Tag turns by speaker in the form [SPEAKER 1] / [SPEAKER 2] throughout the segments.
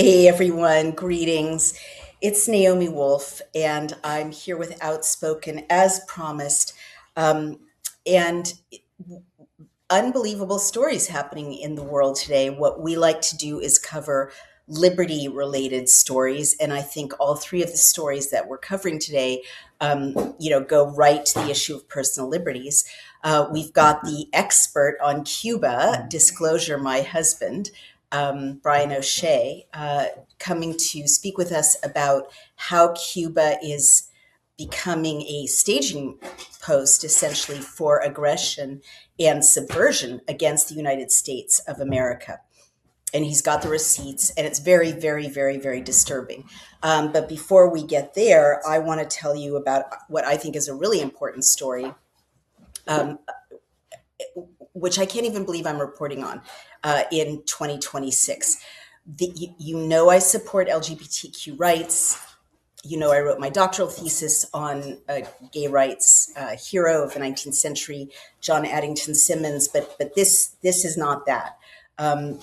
[SPEAKER 1] Hey everyone, greetings. It's Naomi Wolf, and I'm here with Outspoken as promised. Um, and unbelievable stories happening in the world today. What we like to do is cover liberty related stories. And I think all three of the stories that we're covering today, go right to the issue of personal liberties. We've got the expert on Cuba, Disclosure, my husband, Brian O'Shea, coming to speak with us about how Cuba is becoming a staging post essentially for aggression and subversion against the United States of America. And he's got the receipts, and it's very, very, very, very disturbing. But before we get there, I want to tell you about what I think is a really important story, um, which I can't even believe I'm reporting on in 2026. I support LGBTQ rights. I wrote my doctoral thesis on a gay rights hero of the 19th century, John Addington Symonds, but this is not that.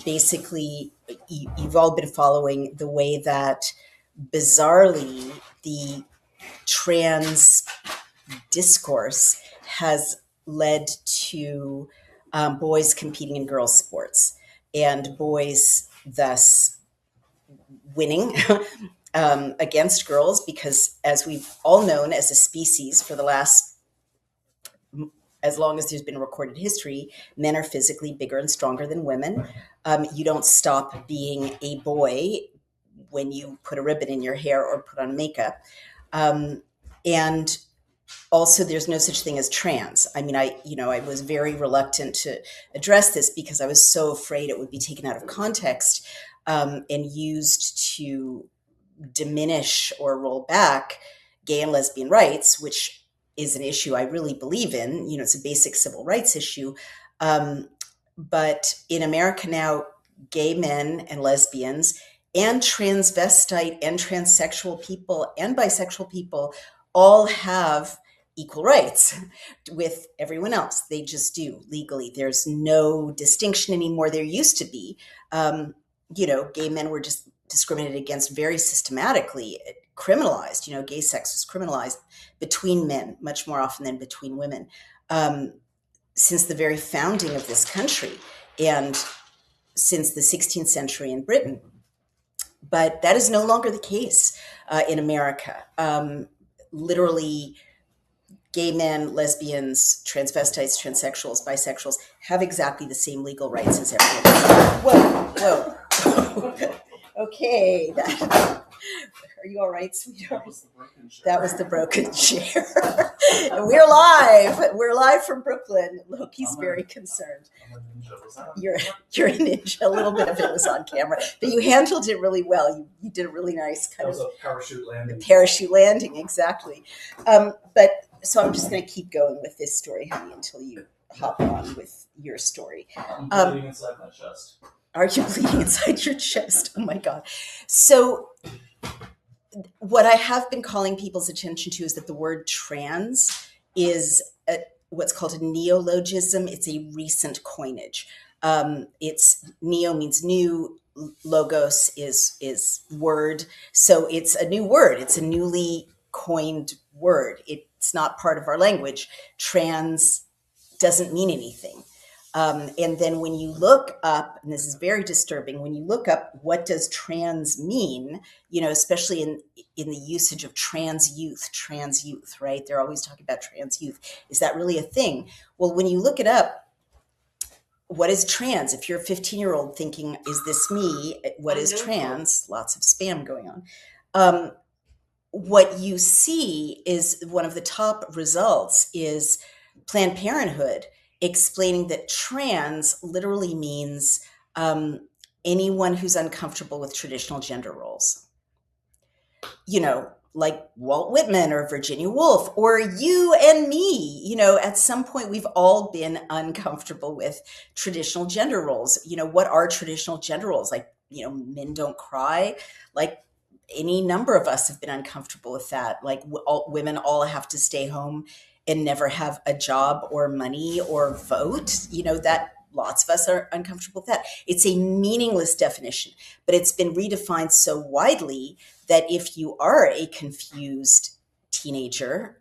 [SPEAKER 1] Basically, you've all been following the way that, bizarrely, the trans discourse has led to boys competing in girls' sports, and boys thus winning against girls, because, as we've all known as a species for the last, as long as there's been recorded history, men are physically bigger and stronger than women. You don't stop being a boy when you put a ribbon in your hair or put on makeup. And also, there's no such thing as trans. I mean, I was very reluctant to address this because I was so afraid it would be taken out of context and used to diminish or roll back gay and lesbian rights, which is an issue I really believe in. It's a basic civil rights issue. But in America now, gay men and lesbians and transvestite and transsexual people and bisexual people all have equal rights with everyone else. They just do legally. There's no distinction anymore. There used to be. Gay men were just discriminated against very systematically, criminalized. Gay sex was criminalized between men much more often than between women since the very founding of this country and since the 16th century in Britain. But that is no longer the case in America. Literally, gay men, lesbians, transvestites, transsexuals, bisexuals have exactly the same legal rights as everyone else. Whoa. Okay. Are you all right, sweetheart? That was the broken chair. And we're live. We're live from Brooklyn. Loki's very concerned. You're a ninja. A little bit of it was on camera, but you handled it really well. You did a really nice kind of
[SPEAKER 2] parachute landing.
[SPEAKER 1] Parachute landing, exactly. So I'm just going to keep going with this story, honey, until you hop on with your story.
[SPEAKER 2] I'm bleeding inside my chest.
[SPEAKER 1] Are you bleeding inside your chest? Oh my God. So what I have been calling people's attention to is that the word trans is what's called a neologism. It's a recent coinage. It's neo means new, logos is word. So it's a new word. It's a newly coined word. It's not part of our language. Trans doesnn mean anything. And then when you look up, and this is very disturbing, when you look up what does trans mean, especially in the usage of trans youth, right? They're always talking about trans youth. Is that really a thing? Well, when you look it up, what is trans? If you're a 15-year-old thinking, is this me? What is trans? Lots of spam going on. What you see is one of the top results is Planned Parenthood explaining that trans literally means anyone who's uncomfortable with traditional gender roles. Like Walt Whitman or Virginia Woolf or you and me. At some point we've all been uncomfortable with traditional gender roles. What are traditional gender roles? Like, men don't cry. Like, any number of us have been uncomfortable with that. Like, women all have to stay home and never have a job or money or vote. lots of us are uncomfortable with that. It's a meaningless definition, but it's been redefined so widely that if you are a confused teenager,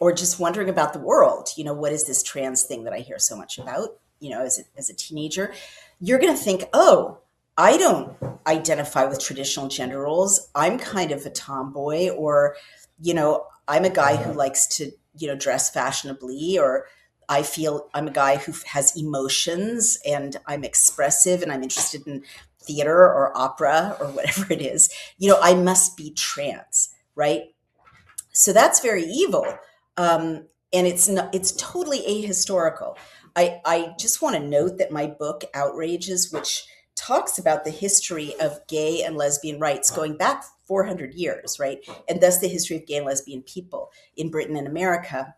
[SPEAKER 1] or just wondering about the world, what is this trans thing that I hear so much about, as a teenager, you're going to think, oh, I don't identify with traditional gender roles. I'm kind of a tomboy, or, I'm a guy who likes to, dress fashionably, or I feel I'm a guy who has emotions and I'm expressive and I'm interested in theater or opera or whatever it is. I must be trans, right? So that's very evil. And it's totally ahistorical. I just want to note that my book, Outrages, which talks about the history of gay and lesbian rights going back 400 years, right? And thus the history of gay and lesbian people in Britain and America,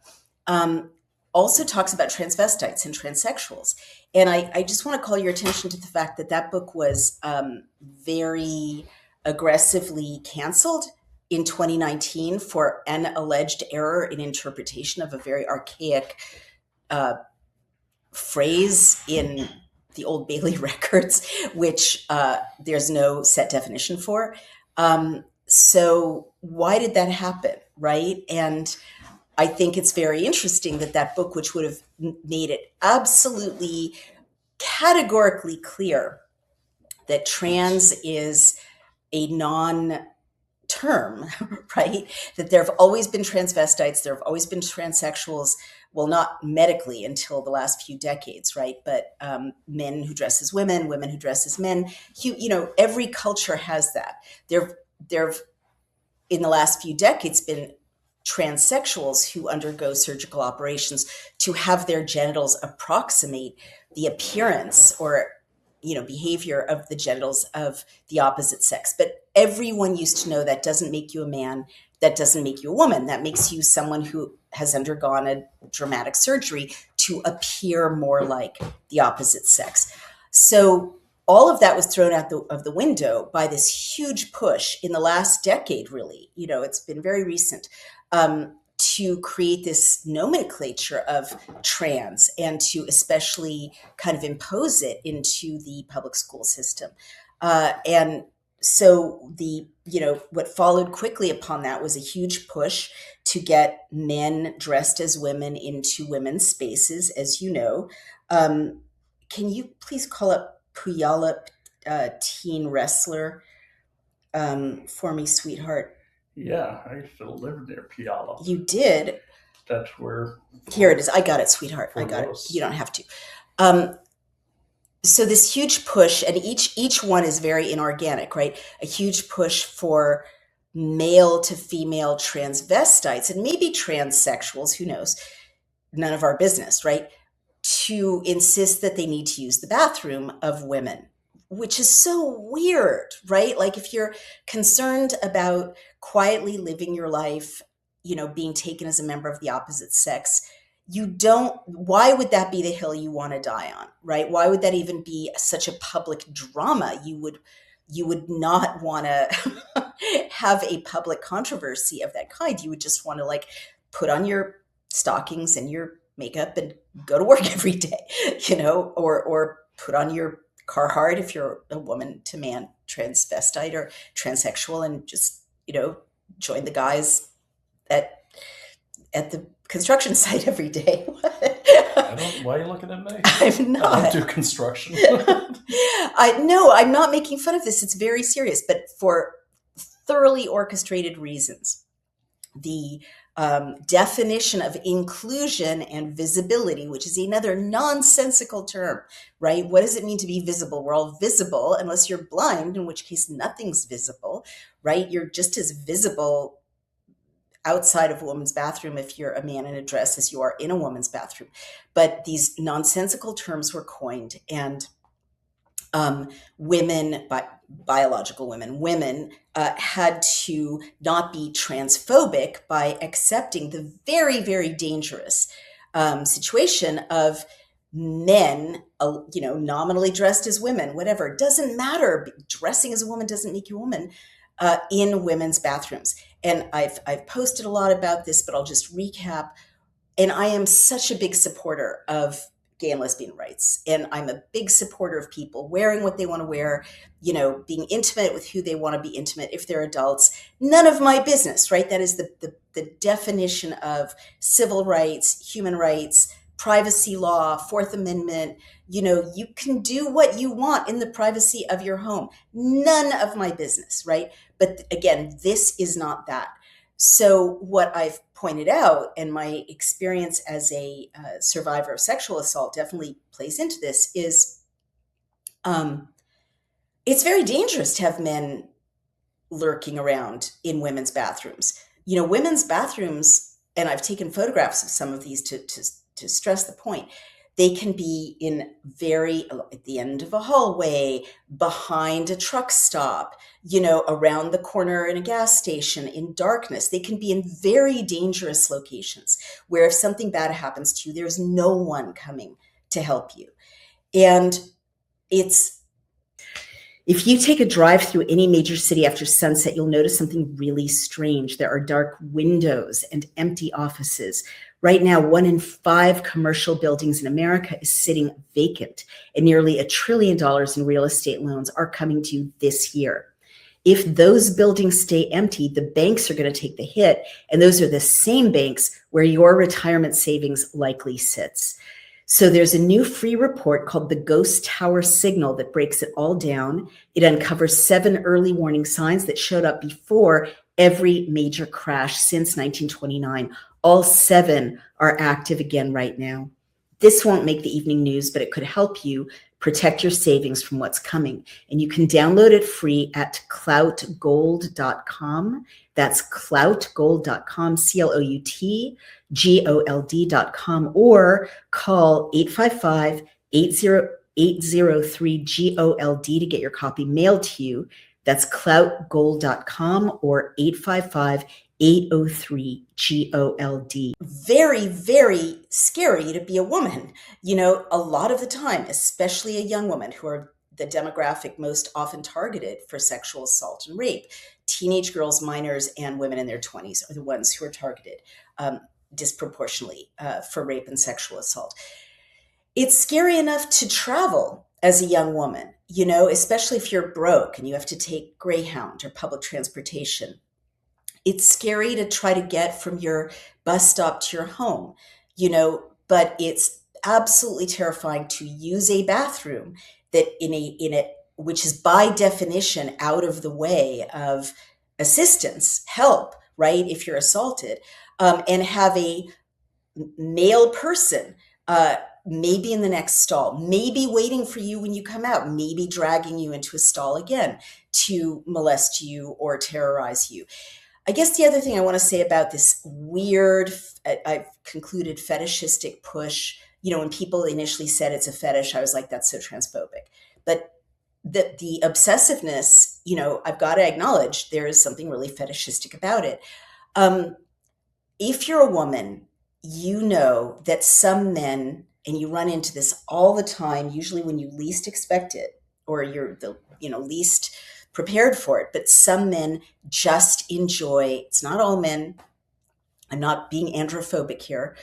[SPEAKER 1] also talks about transvestites and transsexuals. And I just want to call your attention to the fact that that book was very aggressively canceled in 2019 for an alleged error in interpretation of a very archaic phrase in the Old Bailey records, which there's no set definition for. So why did that happen, right? And I think it's very interesting that that book, which would have made it absolutely categorically clear that trans is a non-term, right? That there have always been transvestites, there have always been transsexuals, well, not medically until the last few decades, right? But men who dress as women, women who dress as men, every culture has that. There have, in the last few decades, been transsexuals who undergo surgical operations to have their genitals approximate the appearance or behavior of the genitals of the opposite sex. But everyone used to know that doesn't make you a man, that doesn't make you a woman, that makes you someone who has undergone a dramatic surgery to appear more like the opposite sex. So all of that was thrown out of the window by this huge push in the last decade, really. It's been very recent, to create this nomenclature of trans and to especially kind of impose it into the public school system. And so what followed quickly upon that was a huge push to get men dressed as women into women's spaces, as you know. Can you please call up Puyallup teen wrestler for me, sweetheart?
[SPEAKER 3] Yeah, I used to live near Puyallup.
[SPEAKER 1] You did?
[SPEAKER 3] That's where.
[SPEAKER 1] Here it is. I got it, sweetheart. I got it. You don't have to. So this huge push, and each one is very inorganic, right? A huge push for male to female transvestites and maybe transsexuals, who knows? None of our business, right? To insist that they need to use the bathroom of women, which is so weird, right? Like if you're concerned about quietly living your life, being taken as a member of the opposite sex, why would that be the hill you want to die on, right? Why would that even be such a public drama? You would not want to have a public controversy of that kind. You would just want to put on your stockings and your makeup and go to work every day, or put on your Carhartt if you're a woman to man transvestite or transsexual, and just join the guys at the construction site every day.
[SPEAKER 3] Why are you looking at me?
[SPEAKER 1] I'm not.
[SPEAKER 3] I don't do construction.
[SPEAKER 1] No, I'm not making fun of this. It's very serious, but for thoroughly orchestrated reasons. The definition of inclusion and visibility, which is another nonsensical term, right? What does it mean to be visible? We're all visible unless you're blind, in which case nothing's visible, right? You're just as visible outside of a woman's bathroom if you're a man in a dress as you are in a woman's bathroom. But these nonsensical terms were coined, and biological women had to not be transphobic by accepting the very, very dangerous situation of men, nominally dressed as women, whatever. It doesn't matter. Dressing as a woman doesn't make you a woman, in women's bathrooms. And I've posted a lot about this, but I'll just recap. And I am such a big supporter of gay and lesbian rights. And I'm a big supporter of people wearing what they want to wear, being intimate with who they want to be intimate if they're adults. None of my business, right? That is the definition of civil rights, human rights, privacy law, Fourth Amendment. You can do what you want in the privacy of your home. None of my business, right? But again, this is not that. So what I've pointed out, and my experience as a survivor of sexual assault definitely plays into this, is it's very dangerous to have men lurking around in women's bathrooms. Women's bathrooms, and I've taken photographs of some of these to stress the point, they can be at the end of a hallway, behind a truck stop, around the corner in a gas station, in darkness. They can be in very dangerous locations where if something bad happens to you, there's no one coming to help you. And if you take a drive through any major city after sunset, you'll notice something really strange. There are dark windows and empty offices. Right now, 1 in 5 commercial buildings in America is sitting vacant, and nearly $1 trillion in real estate loans are coming due this year. If those buildings stay empty, the banks are going to take the hit, and those are the same banks where your retirement savings likely sits. So there's a new free report called the Ghost Tower Signal that breaks it all down. It uncovers 7 early warning signs that showed up before every major crash since 1929. All 7 are active again right now. This won't make the evening news, but it could help you protect your savings from what's coming. And you can download it free at cloutgold.com. That's cloutgold.com, cloutgold.com, or call 855-803-GOLD to get your copy mailed to you. That's cloutgold.com or 855-803-GOLD. Very, very scary to be a woman, a lot of the time, especially a young woman, who are the demographic most often targeted for sexual assault and rape. Teenage girls, minors, and women in their 20s are the ones who are targeted disproportionately for rape and sexual assault. It's scary enough to travel as a young woman, especially if you're broke and you have to take Greyhound or public transportation. It's scary to try to get from your bus stop to your home, but it's absolutely terrifying to use a bathroom that which is by definition out of the way of assistance, help, right? If you're assaulted, and have a male person, maybe in the next stall, maybe waiting for you when you come out, maybe dragging you into a stall again to molest you or terrorize you. I guess the other thing I want to say about this weird, I've concluded, fetishistic push, when people initially said it's a fetish, I was like, that's so transphobic. But the obsessiveness, I've got to acknowledge there is something really fetishistic about it. If you're a woman, that some men, and you run into this all the time, usually when you least expect it, or you're the least prepared for it, but some men just enjoy, it's not all men, I'm not being androphobic here,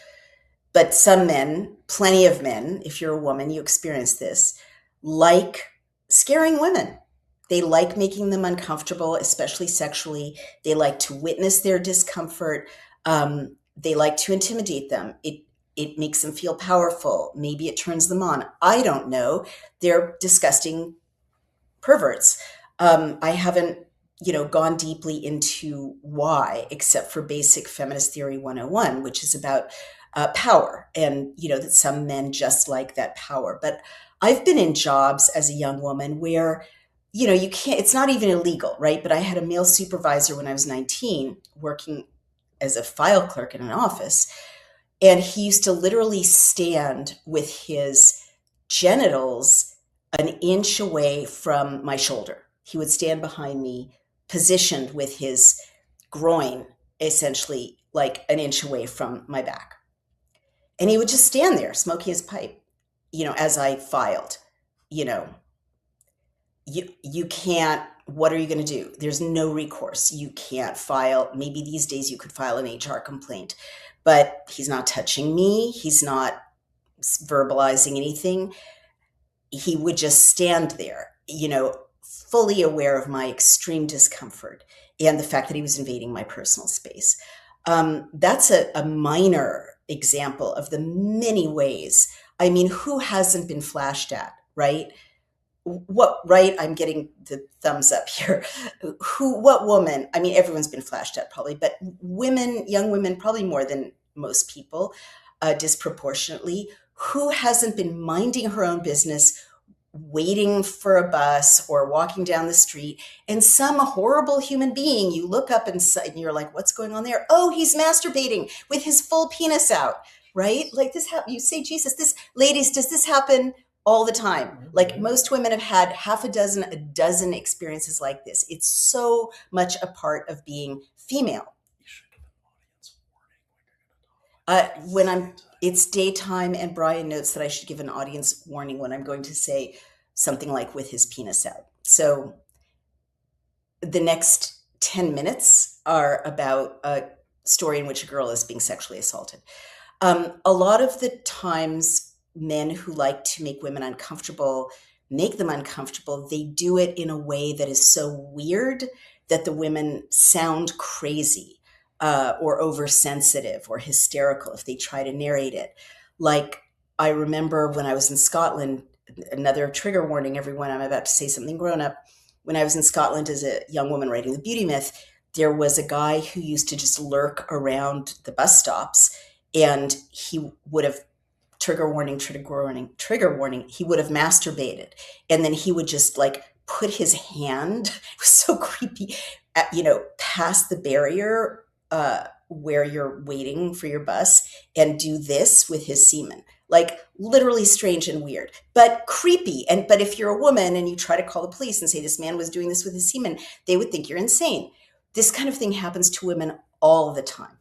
[SPEAKER 1] but some men, plenty of men, if you're a woman, you experience this, like scaring women. They like making them uncomfortable, especially sexually. They like to witness their discomfort. They like to intimidate them. It makes them feel powerful. Maybe it turns them on. I don't know. They're disgusting perverts. I haven't, gone deeply into why, except for basic feminist theory 101, which is about power, and, that some men just like that power. But I've been in jobs as a young woman where, you can't, it's not even illegal, right? But I had a male supervisor when I was 19 working as a file clerk in an office. And he used to literally stand with his genitals an inch away from my shoulder. He would stand behind me, positioned with his groin essentially like an inch away from my back. And he would just stand there smoking his pipe, as I filed. You can't, what are you going to do? There's no recourse. You can't file. Maybe these days you could file an HR complaint, but he's not touching me. He's not verbalizing anything. He would just stand there, fully aware of my extreme discomfort and the fact that he was invading my personal space. That's a minor example of the many ways. I mean, who hasn't been flashed at, right? Right? I'm getting the thumbs up here. What woman? I mean, everyone's been flashed at probably, but women, young women, probably more than most people, disproportionately. Who hasn't been minding her own business, waiting for a bus or walking down the street, and some horrible human being, you look up and you're like, what's going on there? Oh, he's masturbating with his full penis out, right? Like this, you say, Jesus, ladies, does this happen all the time? Like most women have had half a dozen experiences like this. It's so much a part of being female. It's daytime, and Brian notes that I should give an audience warning when I'm going to say something like with his penis out. So the next 10 minutes are about a story in which a girl is being sexually assaulted. A lot of the times, men who like to make women uncomfortable, make them uncomfortable, they do it in a way that is so weird that the women sound crazy. Or oversensitive or hysterical if they try to narrate it. Like, I remember when I was in Scotland, another trigger warning, everyone, I'm about to say something grown up. When I was in Scotland as a young woman writing The Beauty Myth, there was a guy who used to just lurk around the bus stops, and he would have, trigger warning, he would have masturbated. And then he would just like put his hand, it was so creepy, past the barrier where you're waiting for your bus and do this with his semen. Like literally strange and weird, but creepy. But if you're a woman and you try to call the police and say this man was doing this with his semen, they would think you're insane. This kind of thing happens to women all the time.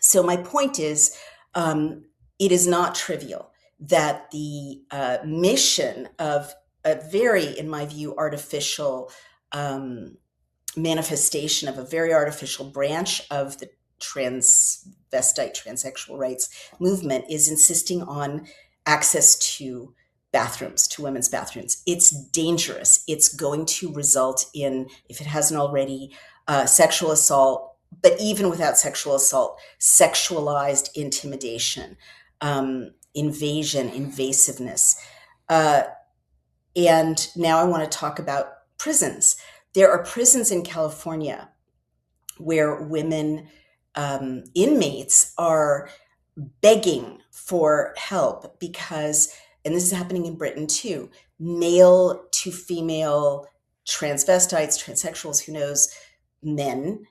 [SPEAKER 1] So my point is, it is not trivial that the mission of a very, in my view, artificial manifestation of a very artificial branch of the transsexual rights movement is insisting on access to bathrooms, to women's bathrooms. It's dangerous. It's going to result in, if it hasn't already, sexual assault, but even without sexual assault, sexualized intimidation, invasion, invasiveness. And now I want to talk about prisons. There are prisons in California where women, inmates, are begging for help because, and this is happening in Britain too, male to female transvestites, transsexuals, who knows, men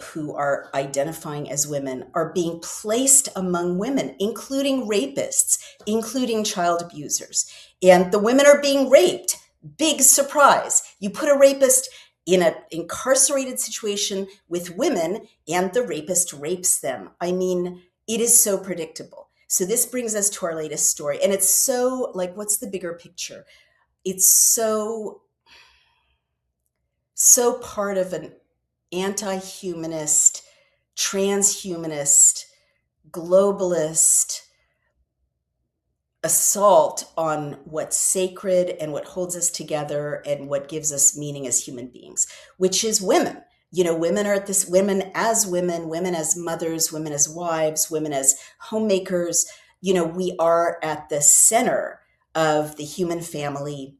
[SPEAKER 1] who are identifying as women are being placed among women, including rapists, including child abusers. And the women are being raped. Big surprise. You put a rapist in an incarcerated situation with women and the rapist rapes them. I mean, it is so predictable. So this brings us to our latest story. And it's so, like, what's the bigger picture? It's so part of an anti-humanist, transhumanist, globalist assault on what's sacred and what holds us together and what gives us meaning as human beings, which is women. Women are at this, women as mothers, women as wives, women as homemakers. We are at the center of the human family,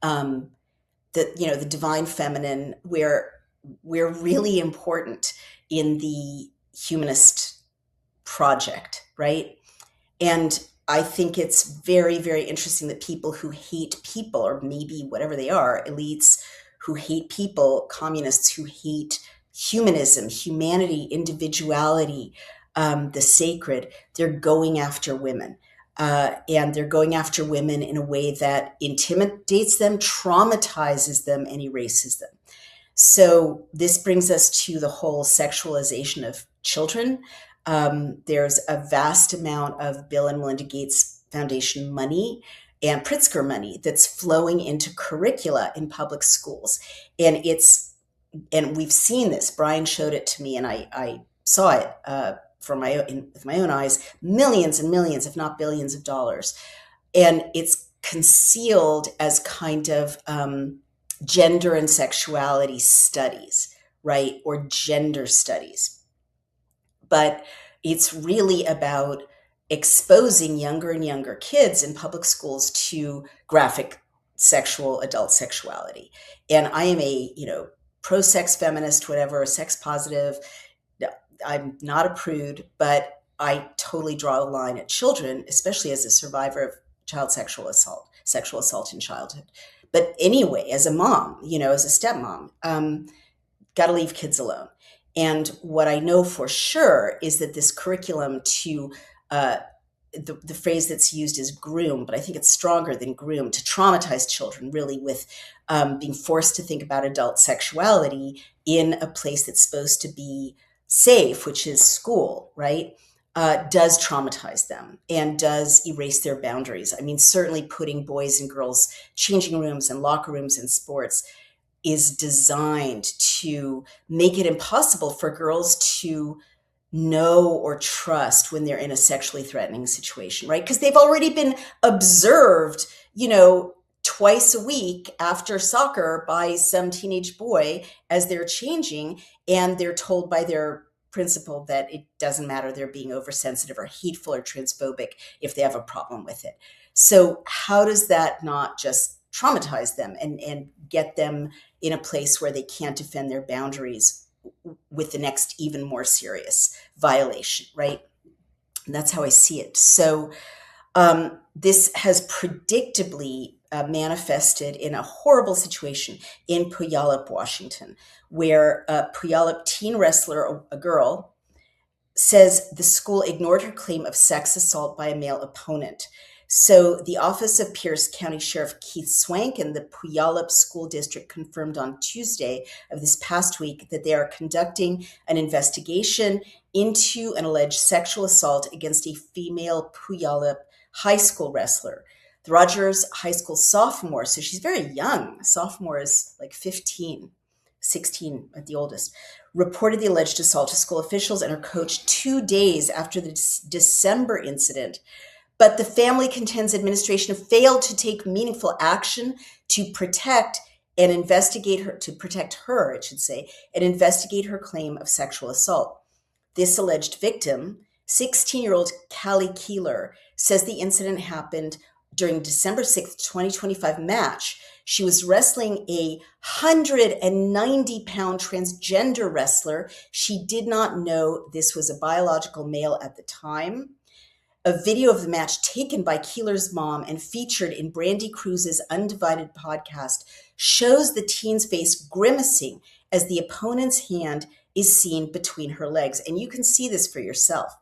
[SPEAKER 1] the divine feminine, where we're really important in the humanist project, right? And I think it's very, very interesting that people who hate people, or maybe whatever they are, elites who hate people, communists who hate humanism, humanity, individuality, the sacred, they're going after women. And they're going after women in a way that intimidates them, traumatizes them, and erases them. So this brings us to the whole sexualization of children. There's a vast amount of Bill and Melinda Gates Foundation money and Pritzker money that's flowing into curricula in public schools. And we've seen this. Brian showed it to me and I saw it with my own eyes, millions and millions, if not billions of dollars. And it's concealed as kind of gender and sexuality studies, right? Or gender studies. But it's really about exposing younger and younger kids in public schools to graphic adult sexuality. And I am a, pro-sex feminist, whatever, sex positive. I'm not a prude, but I totally draw the line at children, especially as a survivor of child sexual assault in childhood. But anyway, as a mom, as a stepmom, got to leave kids alone. And what I know for sure is that this curriculum to the phrase that's used is groom, but I think it's stronger than groom, to traumatize children really with being forced to think about adult sexuality in a place that's supposed to be safe, which is school, right? Does traumatize them and does erase their boundaries. I mean, certainly putting boys and girls changing rooms and locker rooms in sports is designed to make it impossible for girls to know or trust when they're in a sexually threatening situation, right? Because they've already been observed, twice a week after soccer by some teenage boy as they're changing, and they're told by their principal that it doesn't matter, they're being oversensitive or hateful or transphobic if they have a problem with it. So how does that not just traumatize them and get them in a place where they can't defend their boundaries with the next even more serious violation, right? And that's how I see it. So this has predictably manifested in a horrible situation in Puyallup, Washington, where a Puyallup teen wrestler, a girl, says the school ignored her claim of sex assault by a male opponent. So the Office of Pierce County Sheriff Keith Swank and the Puyallup School District confirmed on Tuesday of this past week that they are conducting an investigation into an alleged sexual assault against a female Puyallup high school wrestler. The Rogers High School sophomore, so she's very young, sophomore is like 15, 16 at the oldest, reported the alleged assault to school officials and her coach 2 days after the December incident. But the family contends administration failed to take meaningful action to protect and investigate her, and investigate her claim of sexual assault. This alleged victim, 16-year-old Callie Keeler, says the incident happened during December 6th, 2025 match. She was wrestling a 190-pound transgender wrestler. She did not know this was a biological male at the time. A video of the match taken by Keeler's mom and featured in Brandy Cruz's Undivided podcast shows the teen's face grimacing as the opponent's hand is seen between her legs. And you can see this for yourself.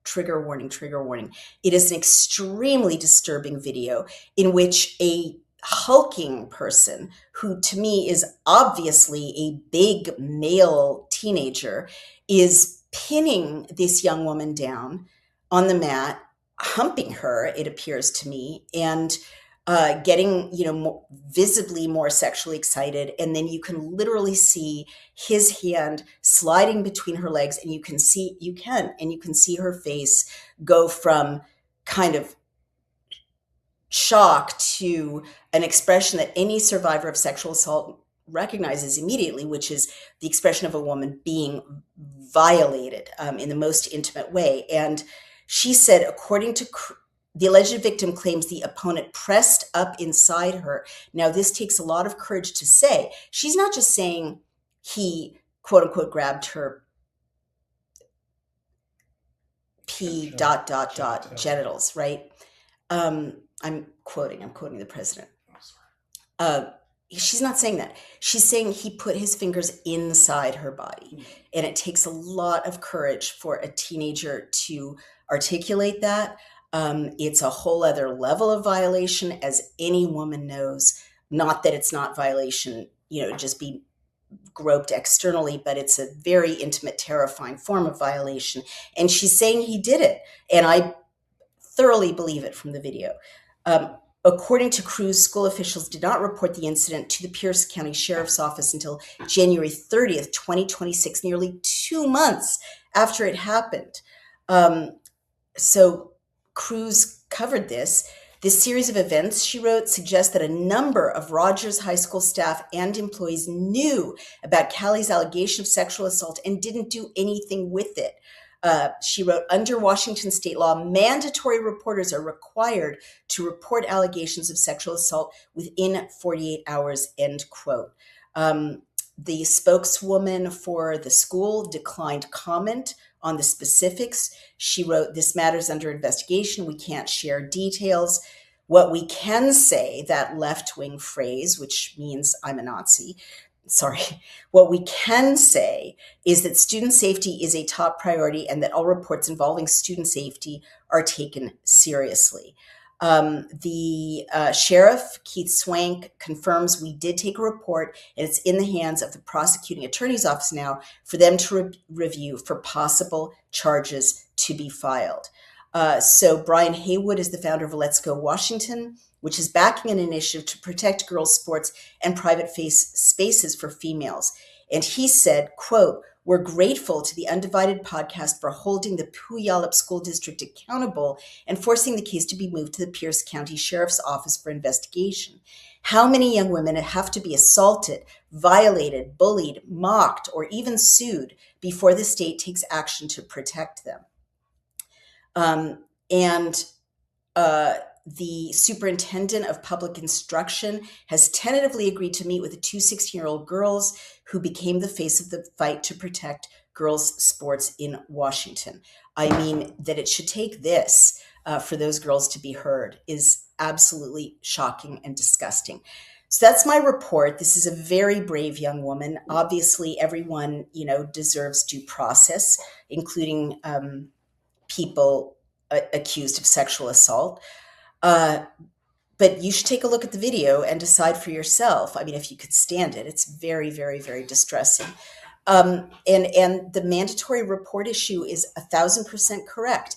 [SPEAKER 1] Trigger warning, trigger warning. It is an extremely disturbing video in which a hulking person, who to me is obviously a big male teenager, is pinning this young woman down on the mat, humping her, it appears to me, and getting, visibly more sexually excited. And then you can literally see his hand sliding between her legs, and you can see her face go from kind of shock to an expression that any survivor of sexual assault recognizes immediately, which is the expression of a woman being violated in the most intimate way. And she said, according to the alleged victim, claims the opponent pressed up inside her. Now, this takes a lot of courage to say. She's not just saying he, quote unquote, grabbed her genitals, right? I'm quoting the president. She's not saying that. She's saying he put his fingers inside her body. And it takes a lot of courage for a teenager to articulate that. It's a whole other level of violation, as any woman knows. Not that it's not violation, just be groped externally, but it's a very intimate, terrifying form of violation. And she's saying he did it. And I thoroughly believe it from the video. According to Cruz, school officials did not report the incident to the Pierce County Sheriff's Office until January 30th, 2026, nearly 2 months after it happened. So Cruz covered this. This series of events, she wrote, suggests that a number of Rogers High School staff and employees knew about Callie's allegation of sexual assault and didn't do anything with it. She wrote, under Washington state law, mandatory reporters are required to report allegations of sexual assault within 48 hours, end quote. The spokeswoman for the school declined comment on the specifics. She wrote, this matters under investigation. We can't share details. What we can say, that left-wing phrase, which means I'm a Nazi, sorry, what we can say is that student safety is a top priority and that all reports involving student safety are taken seriously. The sheriff, Keith Swank, confirms we did take a report and it's in the hands of the prosecuting attorney's office now for them to review for possible charges to be filed. So Brian Haywood is the founder of Let's Go Washington, which is backing an initiative to protect girls' sports and private spaces for females. And he said, quote, we're grateful to the Undivided podcast for holding the Puyallup School District accountable and forcing the case to be moved to the Pierce County Sheriff's Office for investigation. How many young women have to be assaulted, violated, bullied, mocked, or even sued before the state takes action to protect them? The superintendent of public instruction has tentatively agreed to meet with the two 16-year-old girls who became the face of the fight to protect girls' sports in Washington. I mean, that it should take this for those girls to be heard is absolutely shocking and disgusting. So that's my report. This is a very brave young woman. Obviously, everyone, deserves due process, including people accused of sexual assault. But you should take a look at the video and decide for yourself. I mean, if you could stand it, it's very, very, very distressing. And the mandatory report issue is 1,000% correct.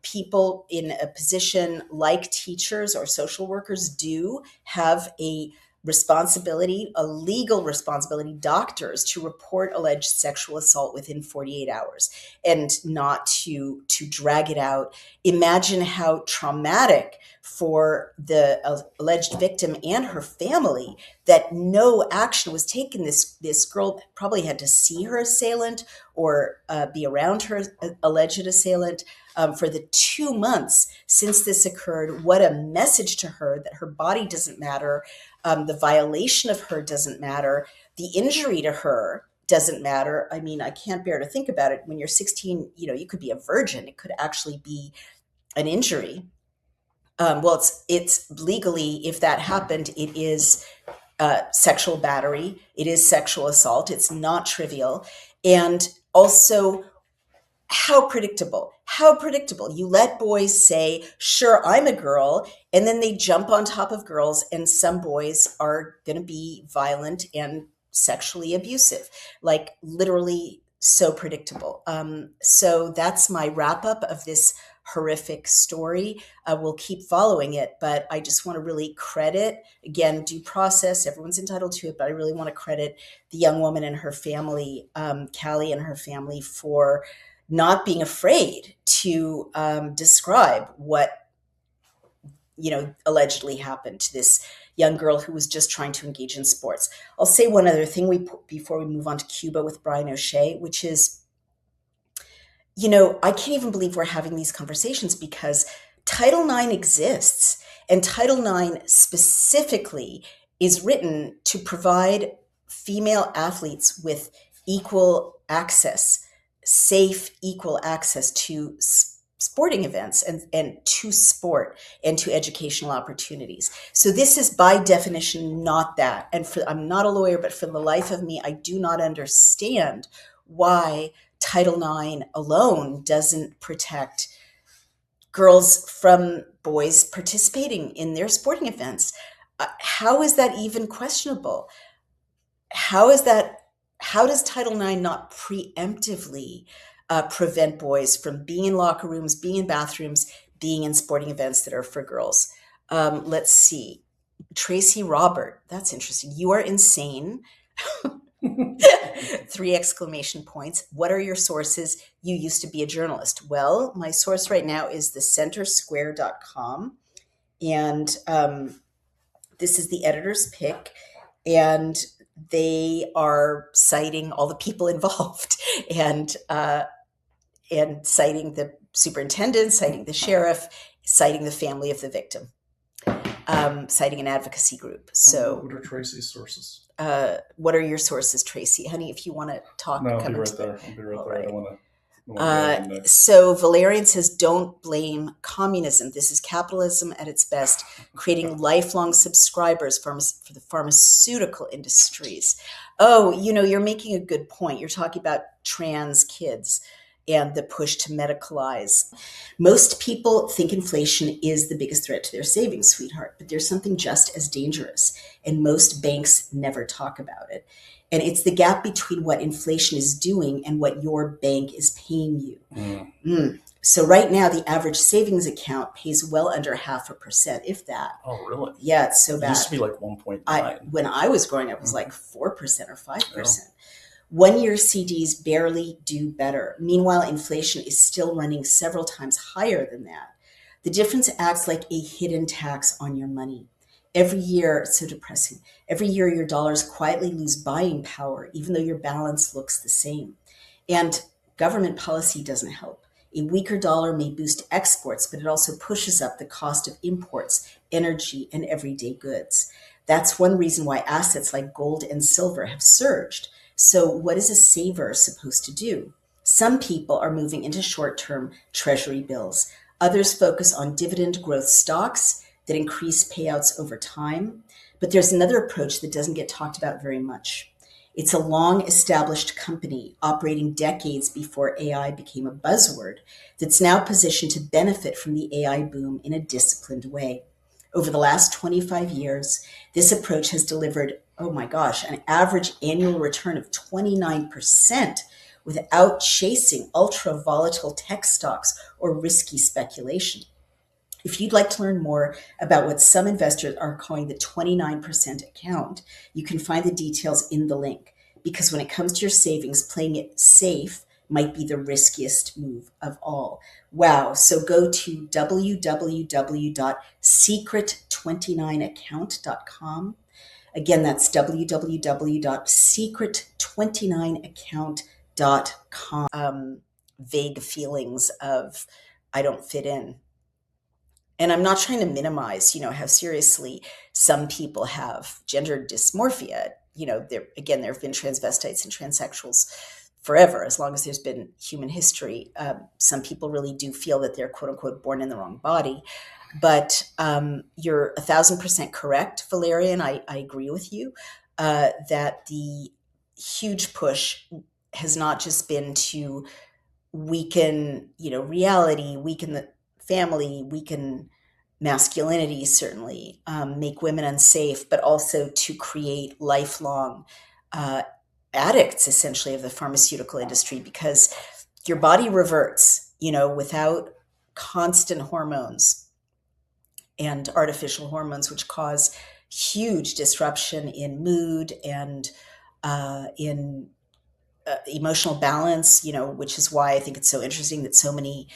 [SPEAKER 1] People in a position like teachers or social workers do have a responsibility, a legal responsibility, doctors, to report alleged sexual assault within 48 hours and not to drag it out. Imagine how traumatic for the alleged victim and her family that no action was taken. This girl probably had to see her assailant or be around her alleged assailant for the 2 months since this occurred. What a message to her that her body doesn't matter. The violation of her doesn't matter. The injury to her doesn't matter. I mean, I can't bear to think about it. When you're 16, you could be a virgin. It could actually be an injury. Well, it's legally, if that happened, it is sexual battery. It is sexual assault. It's not trivial. And also, how predictable. You let boys say, sure, I'm a girl, and then they jump on top of girls, and some boys are going to be violent and sexually abusive, like literally so predictable. So that's my wrap up of this horrific story. We'll keep following it, but I just want to really credit, again, due process, everyone's entitled to it, but I really want to credit the young woman and her family, Callie and her family, for not being afraid to describe what allegedly happened to this young girl who was just trying to engage in sports. I'll say one other thing before we move on to Cuba with Brian O'Shea, which is, I can't even believe we're having these conversations because Title IX exists, and Title IX specifically is written to provide female athletes with equal access, safe, equal access to sporting events and to sport and to educational opportunities. So this is by definition not that. And I'm not a lawyer, but for the life of me, I do not understand why Title IX alone doesn't protect girls from boys participating in their sporting events. How is that even questionable? How does Title IX not preemptively prevent boys from being in locker rooms, being in bathrooms, being in sporting events that are for girls? Let's see. Tracy Robert, that's interesting. You are insane. 3 exclamation points. What are your sources? You used to be a journalist. Well, my source right now is the centersquare.com. And this is the editor's pick. And they are citing all the people involved and citing the superintendent, citing the sheriff, citing the family of the victim, citing an advocacy group. So,
[SPEAKER 3] what are Tracy's sources?
[SPEAKER 1] what are your sources, Tracy? Honey, if you want to talk,
[SPEAKER 3] No, I'll
[SPEAKER 1] come
[SPEAKER 3] be right
[SPEAKER 1] into
[SPEAKER 3] there.
[SPEAKER 1] the-
[SPEAKER 3] I'll be right
[SPEAKER 1] All
[SPEAKER 3] there. I
[SPEAKER 1] right.
[SPEAKER 3] don't want to. Next.
[SPEAKER 1] So Valerian says, don't blame communism. This is capitalism at its best, creating lifelong subscribers for the pharmaceutical industries. Oh, you're making a good point. You're talking about trans kids and the push to medicalize. Most people think inflation is the biggest threat to their savings, sweetheart, but there's something just as dangerous, and most banks never talk about it. And it's the gap between what inflation is doing and what your bank is paying you. So right now, the average savings account pays well under 0.5%, if that.
[SPEAKER 3] Oh, really?
[SPEAKER 1] Yeah, it's so
[SPEAKER 3] It
[SPEAKER 1] bad.
[SPEAKER 3] used to be like 1.9.
[SPEAKER 1] When I was growing up, it was like 4% or 5%. One-year CDs barely do better. Meanwhile, inflation is still running several times higher than that. The difference acts like a hidden tax on your money. Every year, it's so depressing. Every year, your dollars quietly lose buying power, even though your balance looks the same. And government policy doesn't help. A weaker dollar may boost exports, but it also pushes up the cost of imports, energy, and everyday goods. That's one reason why assets like gold and silver have surged. So what is a saver supposed to do? Some people are moving into short-term treasury bills. Others focus on dividend growth stocks that increase payouts over time. But there's another approach that doesn't get talked about very much. It's a long-established company operating decades before AI became a buzzword that's now positioned to benefit from the AI boom in a disciplined way. Over the last 25 years, this approach has delivered, oh my gosh, an average annual return of 29% without chasing ultra-volatile tech stocks or risky speculation. If you'd like to learn more about what some investors are calling the 29% account, you can find the details in the link. Because when it comes to your savings, playing it safe might be the riskiest move of all. Wow. So go to www.secret29account.com. Again, that's www.secret29account.com. Vague feelings of, I don't fit in. And I'm not trying to minimize, how seriously some people have gender dysmorphia. There have been transvestites and transsexuals forever, as long as there's been human history. Some people really do feel that they're quote unquote born in the wrong body. But you're 1,000% correct, Valerian. I agree with you that the huge push has not just been to weaken, reality, weaken the family, weaken masculinity, certainly, make women unsafe, but also to create lifelong addicts, essentially, of the pharmaceutical industry, because your body reverts, without constant hormones and artificial hormones, which cause huge disruption in mood and in emotional balance, which is why I think it's so interesting that so many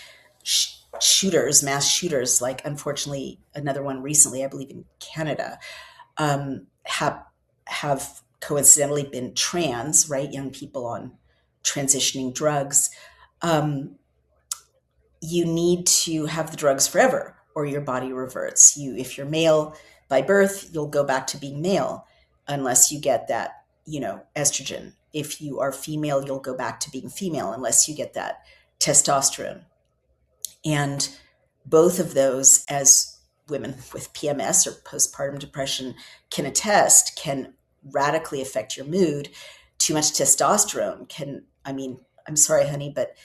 [SPEAKER 1] mass shooters, like unfortunately another one recently, I believe in Canada, have coincidentally been trans, right? Young people on transitioning drugs. You need to have the drugs forever or your body reverts. If you're male by birth, you'll go back to being male unless you get that, estrogen. If you are female, you'll go back to being female unless you get that testosterone. And both of those, as women with PMS or postpartum depression can attest, can radically affect your mood. Too much testosterone I'm sorry, honey, but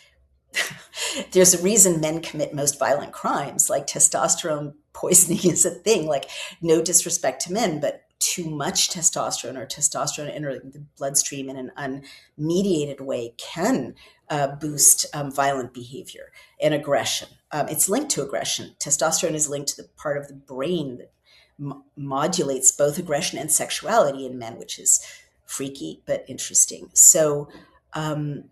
[SPEAKER 1] there's a reason men commit most violent crimes. Like testosterone poisoning is a thing. Like, no disrespect to men, but too much testosterone or testosterone entering the bloodstream in an unmediated way can boost violent behavior and aggression. It's linked to aggression. Testosterone is linked to the part of the brain that modulates both aggression and sexuality in men, which is freaky but interesting. So the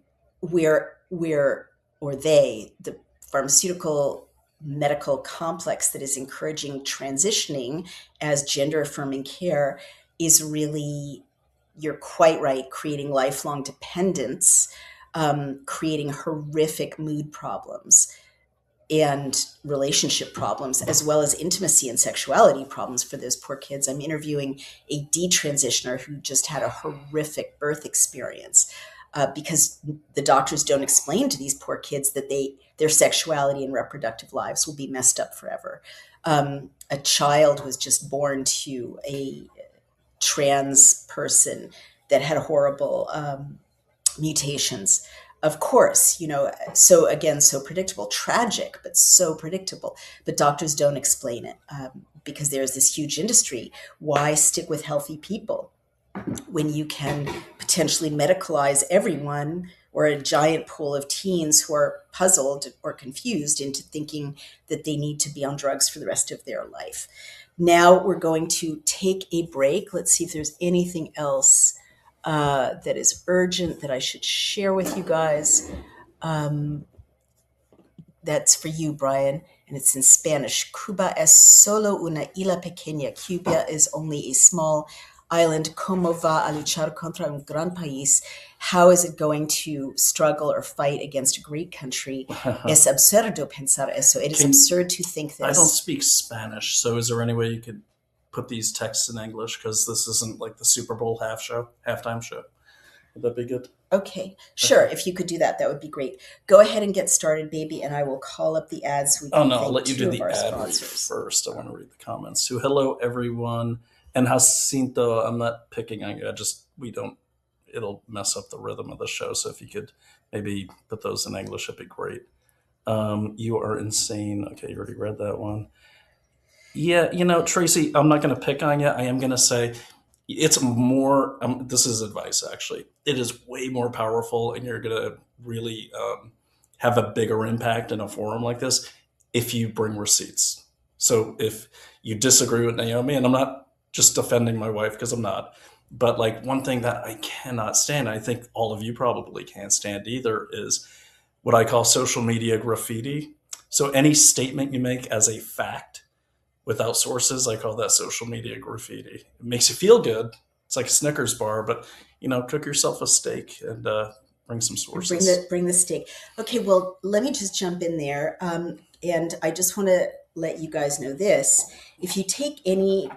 [SPEAKER 1] pharmaceutical medical complex that is encouraging transitioning as gender affirming care is really, you're quite right, creating lifelong dependence, creating horrific mood problems and relationship problems, as well as intimacy and sexuality problems for those poor kids. I'm interviewing a detransitioner who just had a horrific birth experience because the doctors don't explain to these poor kids that their sexuality and reproductive lives will be messed up forever. A child was just born to a trans person that had horrible mutations. Of course, so again, so predictable, tragic, but so predictable. But doctors don't explain it because there's this huge industry. Why stick with healthy people when you can potentially medicalize everyone, or a giant pool of teens who are puzzled or confused into thinking that they need to be on drugs for the rest of their life? Now we're going to take a break. Let's see if there's anything else that is urgent that I should share with you guys. That's for you, Brian, and it's in Spanish. Cuba es solo una isla pequeña. Cuba is only a small island. ¿Cómo va a luchar contra un gran país? How is it going to struggle or fight against a great country? Es absurdo pensar eso. It is absurd to think this.
[SPEAKER 3] I don't speak Spanish, so is there any way you could put these texts in English? Because this isn't like the Super Bowl halftime show. Would that be good?
[SPEAKER 1] Okay, sure. Okay. If you could do that, that would be great. Go ahead and get started, baby, and I will call up the ads.
[SPEAKER 3] I'll let you do the ad first. I want to read the comments. So, hello, everyone. And Jacinto, I'm not picking on you. It'll mess up the rhythm of the show. So if you could maybe put those in English, it'd be great. You are insane. Okay, you already read that one. Yeah, Tracy, I'm not going to pick on you. I am going to say it's more, this is advice actually. It is way more powerful, and you're going to really have a bigger impact in a forum like this if you bring receipts. So if you disagree with Naomi, and I'm not just defending my wife because I'm not, but like one thing that I cannot stand, I think all of you probably can't stand either, is what I call social media graffiti. So any statement you make as a fact without sources, I call that social media graffiti. It makes you feel good. It's like a Snickers bar, but cook yourself a steak and bring some sources.
[SPEAKER 1] Bring the steak. Okay, well, let me just jump in there. And I just want to let you guys know this. If you take a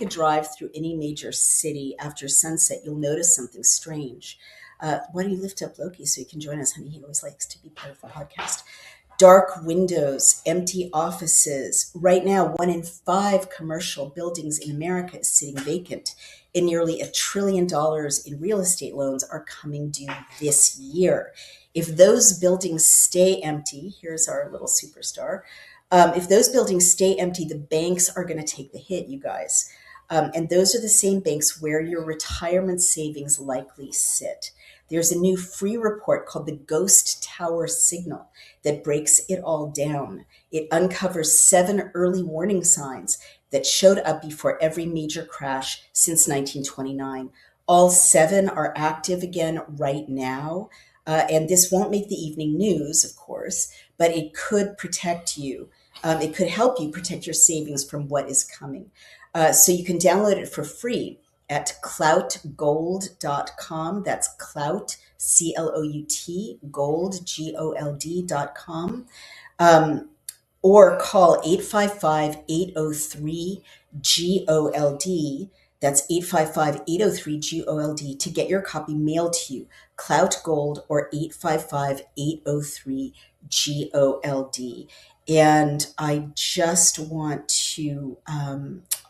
[SPEAKER 1] drive through any major city after sunset, you'll notice something strange. Why don't you lift up Loki so he can join us, honey? He always likes to be part of the podcast. Dark windows, empty offices. Right now, 1 in 5 commercial buildings in America is sitting vacant, and nearly $1 trillion in real estate loans are coming due this year. If those buildings stay empty, here's our little superstar. If those buildings stay empty, the banks are going to take the hit, you guys. And those are the same banks where your retirement savings likely sit. There's a new free report called the Ghost Tower Signal that breaks it all down. It uncovers 7 early warning signs that showed up before every major crash since 1929. All 7 are active again right now. And this won't make the evening news, of course, but it could protect you. It could help you protect your savings from what is coming. So you can download it for free at cloutgold.com. That's clout, C-L-O-U-T, gold, G-O-L-D.com. Or call 855-803-GOLD. That's 855-803-GOLD to get your copy mailed to you. Clout Gold or 855-803-GOLD. And I just want to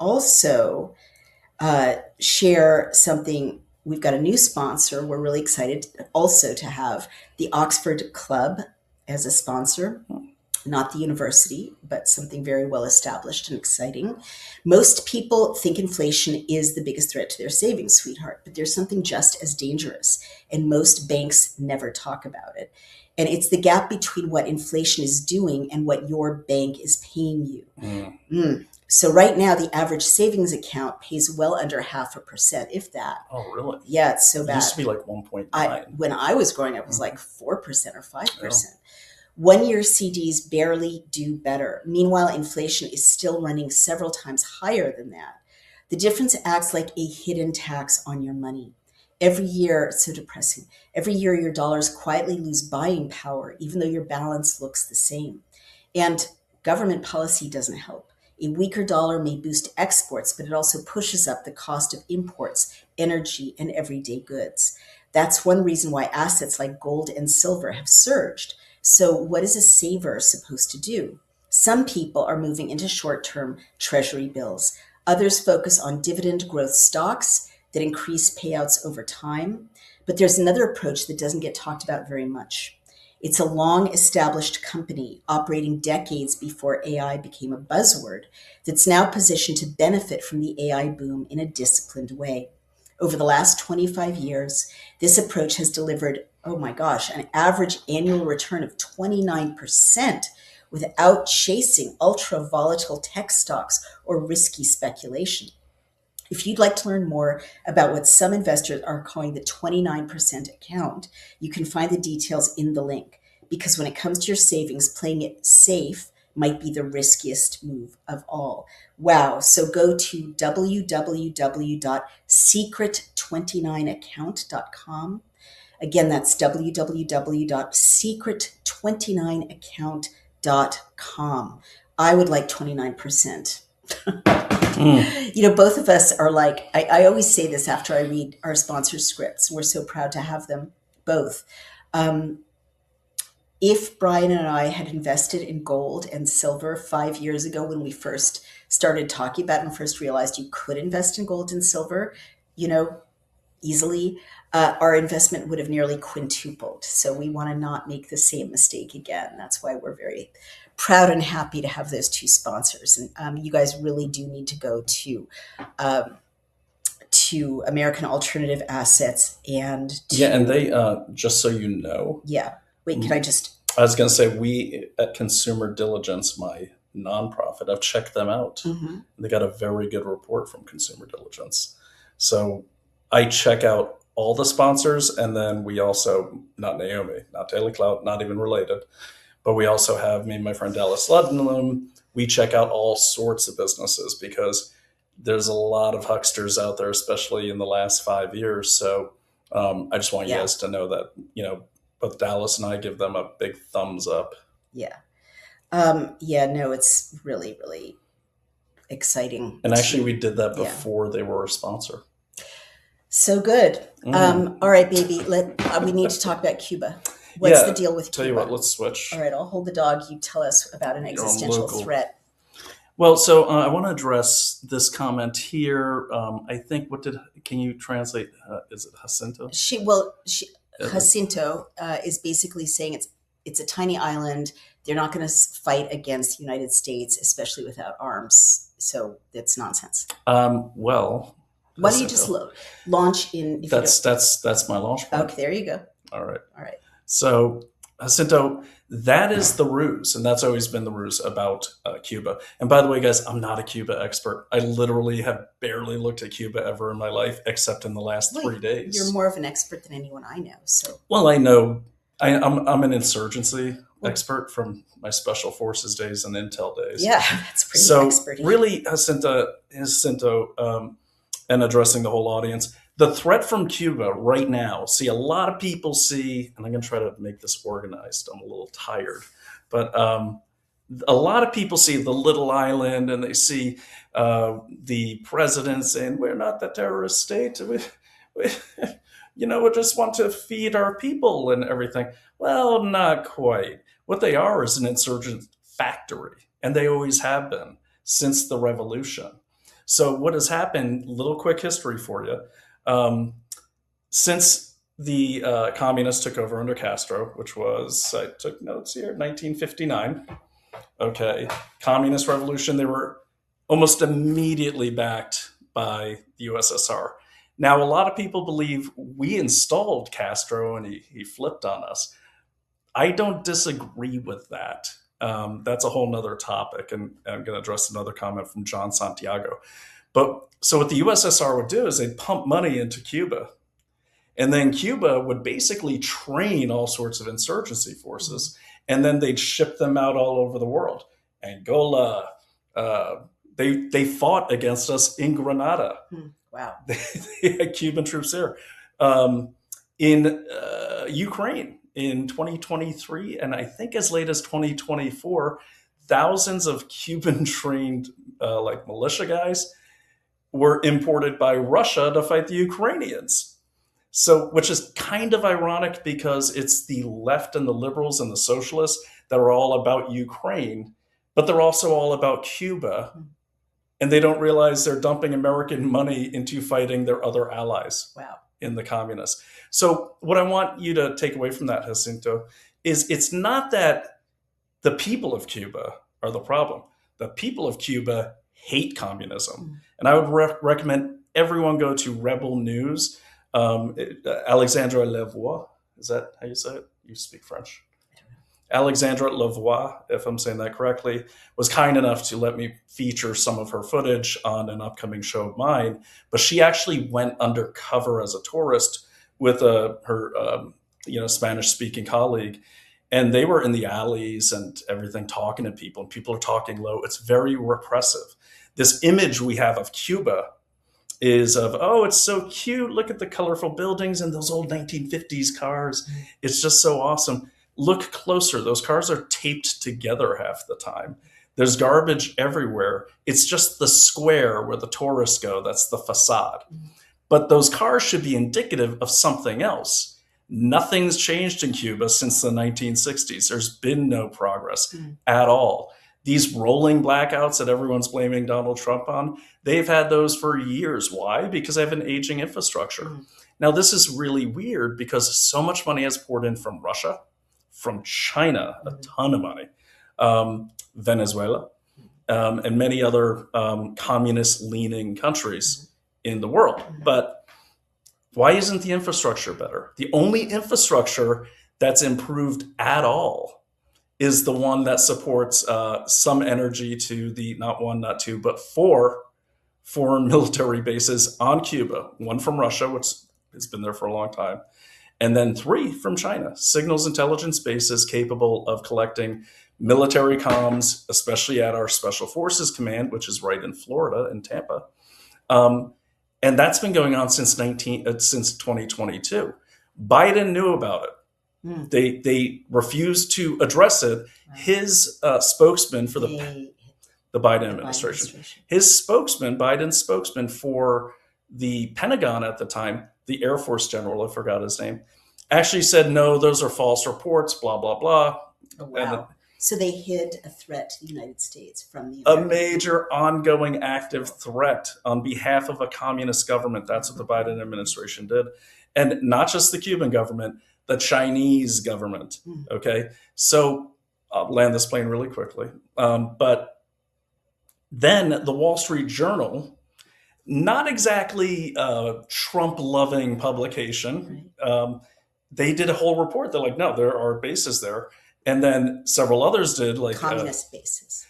[SPEAKER 1] also share something. We've got a new sponsor. We're really excited also to have the Oxford Club as a sponsor. Not the university, but something very well established and exciting. Most people think inflation is the biggest threat to their savings, sweetheart, but there's something just as dangerous, and most banks never talk about it. And it's the gap between what inflation is doing and what your bank is paying you. So right now, the average savings account pays well under 0.5%, if that.
[SPEAKER 3] Oh, really?
[SPEAKER 1] Yeah, it's so
[SPEAKER 3] It
[SPEAKER 1] bad.
[SPEAKER 3] used to be like 1.9.
[SPEAKER 1] When I was growing up, it was like 4% or 5%. 1-year CDs barely do better. Meanwhile, inflation is still running several times higher than that. The difference acts like a hidden tax on your money. Every year, it's so depressing. Every year, your dollars quietly lose buying power, even though your balance looks the same. And government policy doesn't help. A weaker dollar may boost exports, but it also pushes up the cost of imports, energy, and everyday goods. That's one reason why assets like gold and silver have surged. So, what is a saver supposed to do? Some people are moving into short term treasury bills. Others focus on dividend growth stocks that increase payouts over time. But there's another approach that doesn't get talked about very much. It's a long established company operating decades before AI became a buzzword that's now positioned to benefit from the AI boom in a disciplined way. Over the last 25 years, this approach has delivered, oh my gosh, an average annual return of 29% without chasing ultra volatile tech stocks or risky speculation. If you'd like to learn more about what some investors are calling the 29% account, you can find the details in the link. Because when it comes to your savings, playing it safe might be the riskiest move of all. Wow. So go to www.secret29account.com. Again, that's www.secret29account.com. I would like 29%. Both of us are like, I always say this after I read our sponsor scripts. We're so proud to have them both. If Brian and I had invested in gold and silver 5 years ago when we first started talking about it and first realized you could invest in gold and silver, easily, our investment would have nearly quintupled. So we want to not make the same mistake again. That's why we're very proud and happy to have those two sponsors. And you guys really do need to go to American Alternative Assets and
[SPEAKER 3] and they just so you know.
[SPEAKER 1] Yeah. Wait, can I just?
[SPEAKER 3] I was going to say, we at Consumer Diligence, my nonprofit, I've checked them out.
[SPEAKER 1] Mm-hmm.
[SPEAKER 3] They got a very good report from Consumer Diligence. So I check out all the sponsors, and then we also, not Naomi, not Daily Clout, not even related, but we also have me and my friend Dallas Ludlam. We check out all sorts of businesses because there's a lot of hucksters out there, especially in the last 5 years. So I just want you guys to know that, both Dallas and I give them a big thumbs up.
[SPEAKER 1] Yeah. No, it's really, really exciting.
[SPEAKER 3] And actually, we did that before they were a sponsor.
[SPEAKER 1] So good. All right, baby. We need to talk about Cuba. What's the deal with Cuba?
[SPEAKER 3] Tell you what, let's switch.
[SPEAKER 1] All right, I'll hold the dog. You tell us about an existential threat.
[SPEAKER 3] Well, so I want to address this comment here. I think, can you translate? Is it Jacinto?
[SPEAKER 1] Jacinto is basically saying it's a tiny island. They're not going to fight against the United States, especially without arms. So it's nonsense.
[SPEAKER 3] Well,
[SPEAKER 1] why don't you just launch in?
[SPEAKER 3] That's my launch point.
[SPEAKER 1] Okay, there you go.
[SPEAKER 3] All right. So, Jacinto, that is the ruse, and that's always been the ruse about Cuba. And by the way, guys, I'm not a Cuba expert. I literally have barely looked at Cuba ever in my life, except in the last 3 days.
[SPEAKER 1] You're more of an expert than anyone I know. So,
[SPEAKER 3] well, I know I'm an insurgency expert from my special forces days and intel days.
[SPEAKER 1] Yeah, that's pretty expert.
[SPEAKER 3] So, really, Jacinto, and addressing the whole audience. The threat from Cuba right now, a lot of people see, and I'm going to try to make this organized. I'm a little tired, but a lot of people see the little island and they see the president saying, we're not the terrorist state. We just want to feed our people and everything. Well, not quite. What they are is an insurgent factory, and they always have been since the revolution. So what has happened, little quick history for you. Since the communists took over under Castro, which was, I took notes here, 1959. Okay, communist revolution, they were almost immediately backed by the USSR. Now, a lot of people believe we installed Castro and he flipped on us. I don't disagree with that. That's a whole nother topic, and I'm going to address another comment from John Santiago. But so what the USSR would do is they'd pump money into Cuba, and then Cuba would basically train all sorts of insurgency forces, and then they'd ship them out all over the world. Angola, they fought against us in Grenada.
[SPEAKER 1] Wow.
[SPEAKER 3] They had Cuban troops there. In Ukraine in 2023, and I think as late as 2024, thousands of Cuban trained like militia guys were imported by Russia to fight the Ukrainians. So, which is kind of ironic because it's the left and the liberals and the socialists that are all about Ukraine, but they're also all about Cuba. And they don't realize they're dumping American money into fighting their other allies.
[SPEAKER 1] Wow.
[SPEAKER 3] In the communists. So what I want you to take away from that, Jacinto, is it's not that the people of Cuba are the problem. The people of Cuba hate communism. And I would recommend everyone go to Rebel News. Alexandra Lavoie, is that how you say it? You speak French. Alexandra Lavoie, if I'm saying that correctly, was kind enough to let me feature some of her footage on an upcoming show of mine. But she actually went undercover as a tourist with her Spanish-speaking colleague, and they were in the alleys and everything, talking to people, and people are talking low. It's very repressive. This image we have of Cuba is of, oh, it's so cute. Look at the colorful buildings and those old 1950s cars. It's just so awesome. Look closer. Those cars are taped together half the time. There's garbage everywhere. It's just the square where the tourists go. That's the facade. But those cars should be indicative of something else. Nothing's changed in Cuba since the 1960s. There's been no progress at all. These rolling blackouts that everyone's blaming Donald Trump on, they've had those for years. Why? Because they have an aging infrastructure. Now, this is really weird because so much money has poured in from Russia, from China, a ton of money, Venezuela, and many other communist-leaning countries in the world. But why isn't the infrastructure better? The only infrastructure that's improved at all is the one that supports some energy to the not one, not two, but 4 foreign military bases on Cuba, one from Russia, which has been there for a long time, and then 3 from China, signals intelligence bases capable of collecting military comms, especially at our Special Forces Command, which is right in Florida, in Tampa. And that's been going on since 2022. Biden knew about it. They refused to address it. His spokesman for the Biden administration, his spokesman, Biden's spokesman for the Pentagon at the time, the Air Force general, I forgot his name, actually said, no, those are false reports, blah, blah, blah.
[SPEAKER 1] Oh, wow. So they hid a threat to the United States from the
[SPEAKER 3] American major ongoing active threat on behalf of a communist government. That's what the Biden administration did. And not just the Cuban government, the Chinese government. Okay. So I'll land this plane really quickly. But then the Wall Street Journal, not exactly a Trump-loving publication, they did a whole report. They're like, no, there are bases there. And then several others did, like
[SPEAKER 1] communist bases,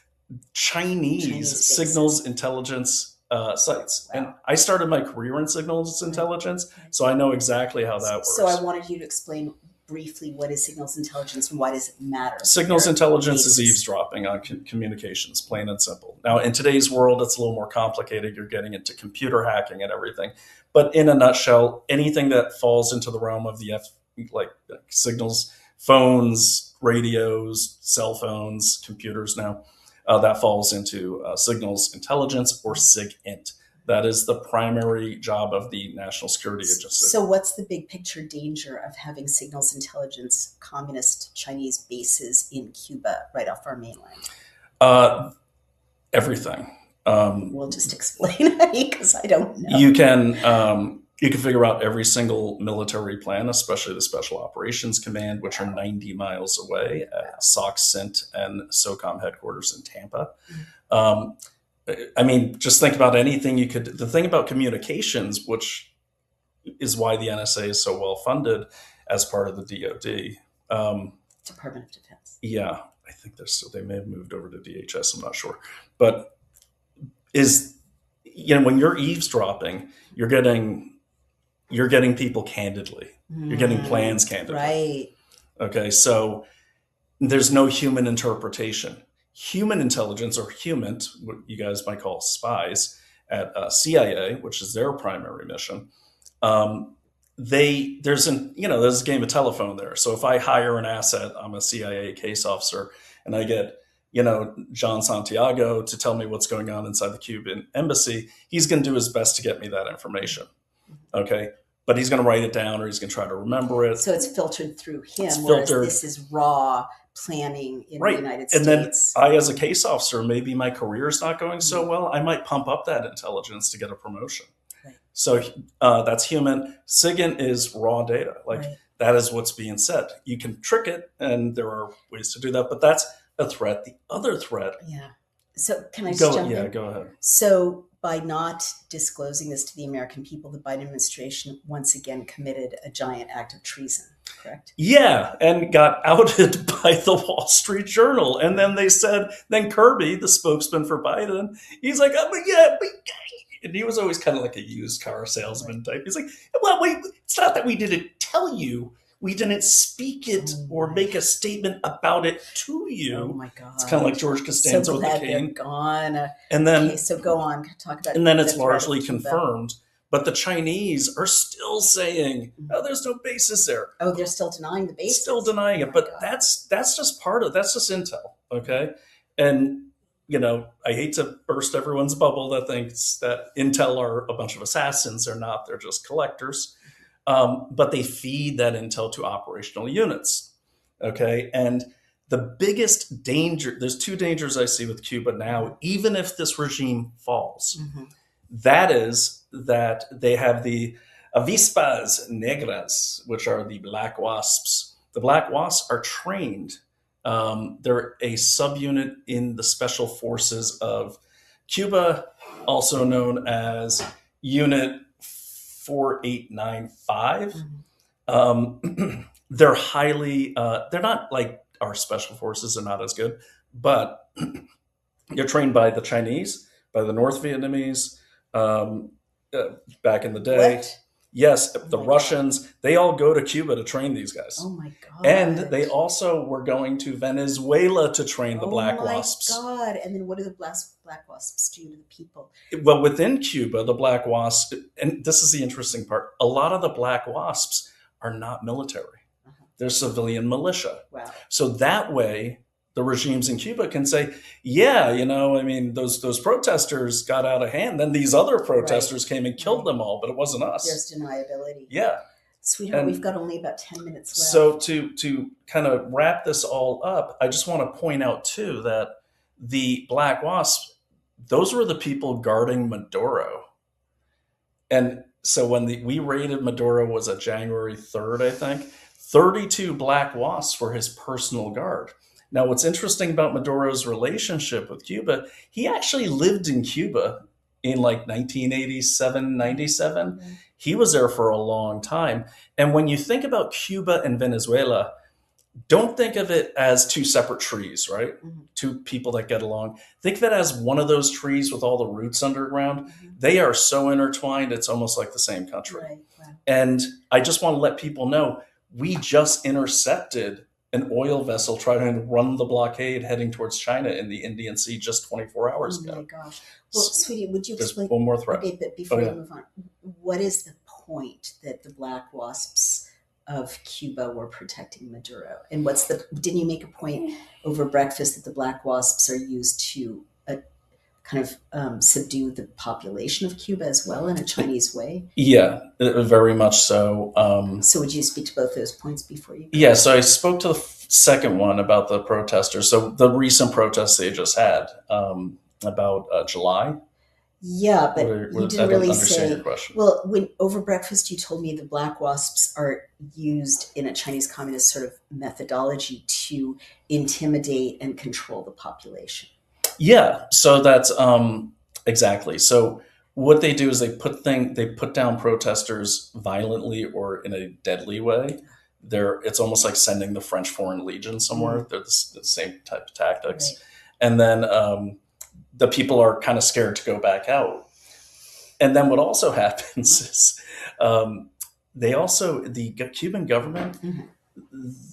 [SPEAKER 3] Chinese signals intelligence sites. Wow. And I started my career in signals intelligence, so I know exactly how that works.
[SPEAKER 1] So I wanted you to explain briefly what is signals intelligence and why does it matter?
[SPEAKER 3] Signals intelligence is eavesdropping on communications, plain and simple. Now, in today's world, it's a little more complicated. You're getting into computer hacking and everything. But in a nutshell, anything that falls into the realm of the signals, phones, radios, cell phones, computers now, that falls into signals intelligence, or SIGINT. That is the primary job of the National Security Agency.
[SPEAKER 1] So what's the big picture danger of having signals intelligence communist Chinese bases in Cuba right off our mainland?
[SPEAKER 3] Everything.
[SPEAKER 1] We'll just explain because I don't know.
[SPEAKER 3] You can figure out every single military plan, especially the Special Operations Command, which are 90 miles away at SOC-CENT and SOCOM headquarters in Tampa. I mean, just think about anything you could. The thing about communications, which is why the NSA is so well funded as part of the DoD.
[SPEAKER 1] Department of Defense.
[SPEAKER 3] Yeah. I think they may have moved over to DHS. I'm not sure, but is, when you're eavesdropping, you're getting people candidly. You're getting plans candidly.
[SPEAKER 1] Right.
[SPEAKER 3] Okay, so there's no human interpretation. Human intelligence, or human, what you guys might call spies at CIA, which is their primary mission. There's a game of telephone there. So if I hire an asset, I'm a CIA case officer, and I get John Santiago to tell me what's going on inside the Cuban embassy, he's going to do his best to get me that information. Okay. But he's going to write it down, or he's going to try to remember it.
[SPEAKER 1] So it's filtered through him,
[SPEAKER 3] It's
[SPEAKER 1] whereas
[SPEAKER 3] filtered.
[SPEAKER 1] this is raw planning in the United
[SPEAKER 3] And
[SPEAKER 1] States.
[SPEAKER 3] then I, as a case officer, maybe my career is not going so well. I might pump up that intelligence to get a promotion.
[SPEAKER 1] Right.
[SPEAKER 3] So that's human. SIGINT is raw data. That is what's being said. You can trick it, and there are ways to do that, but that's a threat. The other threat.
[SPEAKER 1] Yeah. So can I just jump in?
[SPEAKER 3] Yeah, go ahead.
[SPEAKER 1] So by not disclosing this to the American people, the Biden administration once again committed a giant act of treason, correct?
[SPEAKER 3] Yeah, and got outed by the Wall Street Journal. And then they said, then Kirby, the spokesman for Biden, he's like, and he was always kind of like a used car salesman type. He's like, well, wait, it's not that we didn't tell you. We didn't speak it or make a statement about it to you.
[SPEAKER 1] Oh my God.
[SPEAKER 3] It's kind of like George Costanza
[SPEAKER 1] so
[SPEAKER 3] with the
[SPEAKER 1] glad
[SPEAKER 3] cane.
[SPEAKER 1] they're gone.
[SPEAKER 3] And then,
[SPEAKER 1] okay, so go on, talk about.
[SPEAKER 3] And then it's
[SPEAKER 1] the threat
[SPEAKER 3] largely
[SPEAKER 1] of Cuba.
[SPEAKER 3] confirmed. But the Chinese are still saying, "Oh, there's no basis there."
[SPEAKER 1] Oh, they're still denying the basis.
[SPEAKER 3] Still denying it, but that's just part of that's just intel, okay? And I hate to burst everyone's bubble that thinks that intel are a bunch of assassins. They're not. They're just collectors. But they feed that intel to operational units, okay? And the biggest danger, there's two dangers I see with Cuba now, even if this regime falls. Mm-hmm. That is that they have the avispas negras, which are the black wasps. The black wasps are trained. They're a subunit in the special forces of Cuba, also known as Unit 4895. Mm-hmm. They're highly, they're not like our special forces, are not as good, but you're trained by the Chinese, by the North Vietnamese, back in the day.
[SPEAKER 1] What?
[SPEAKER 3] Yes, the Russians, they all go to Cuba to train these guys.
[SPEAKER 1] Oh my God.
[SPEAKER 3] And they also were going to Venezuela to train the black wasps.
[SPEAKER 1] Oh my God. And then what do the black wasps do to the people?
[SPEAKER 3] Well, within Cuba, the black wasps, and this is the interesting part, a lot of the black wasps are not military. Uh-huh. They're civilian militia.
[SPEAKER 1] Wow.
[SPEAKER 3] So that way, the regimes in Cuba can say, yeah, those protesters got out of hand. Then these other protesters came and killed them all, but it wasn't us.
[SPEAKER 1] There's deniability.
[SPEAKER 3] Yeah.
[SPEAKER 1] Sweetheart, we've got only about 10 minutes left.
[SPEAKER 3] So to kind of wrap this all up, I just want to point out, too, that the black wasps, those were the people guarding Maduro. And so when we raided Maduro, was it January 3rd, I think, 32 black wasps were his personal guard. Now, what's interesting about Maduro's relationship with Cuba, he actually lived in Cuba in like 1987, 97. Mm-hmm. He was there for a long time. And when you think about Cuba and Venezuela, don't think of it as two separate trees, right? Mm-hmm. Two people that get along. Think of it as one of those trees with all the roots underground. Mm-hmm. They are so intertwined, it's almost like the same country. Right. Wow. And I just want to let people know, we just intercepted an oil vessel trying to run the blockade heading towards China in the Indian Sea just 24 hours ago.
[SPEAKER 1] Oh my gosh. Well, sweetie, would you explain?
[SPEAKER 3] One more threat.
[SPEAKER 1] Okay, but before you move on, what is the point that the black wasps of Cuba were protecting Maduro? And didn't you make a point over breakfast that the black wasps are used to subdue the population of Cuba as well in a Chinese way? Yeah,
[SPEAKER 3] very much so.
[SPEAKER 1] So would you speak to both those points before you go?
[SPEAKER 3] Yeah, so I spoke to the second one about the protesters. So the recent protests they just had about July.
[SPEAKER 1] Yeah, but you didn't really say.
[SPEAKER 3] Your question.
[SPEAKER 1] Well, when over breakfast you told me the black wasps are used in a Chinese communist sort of methodology to intimidate and control the population.
[SPEAKER 3] Yeah, so that's exactly. So what they do is they put down protesters violently or in a deadly way. it's almost like sending the French Foreign Legion somewhere. They're the same type of tactics.
[SPEAKER 1] Right.
[SPEAKER 3] And then the people are kind of scared to go back out. And then what also happens is the Cuban government,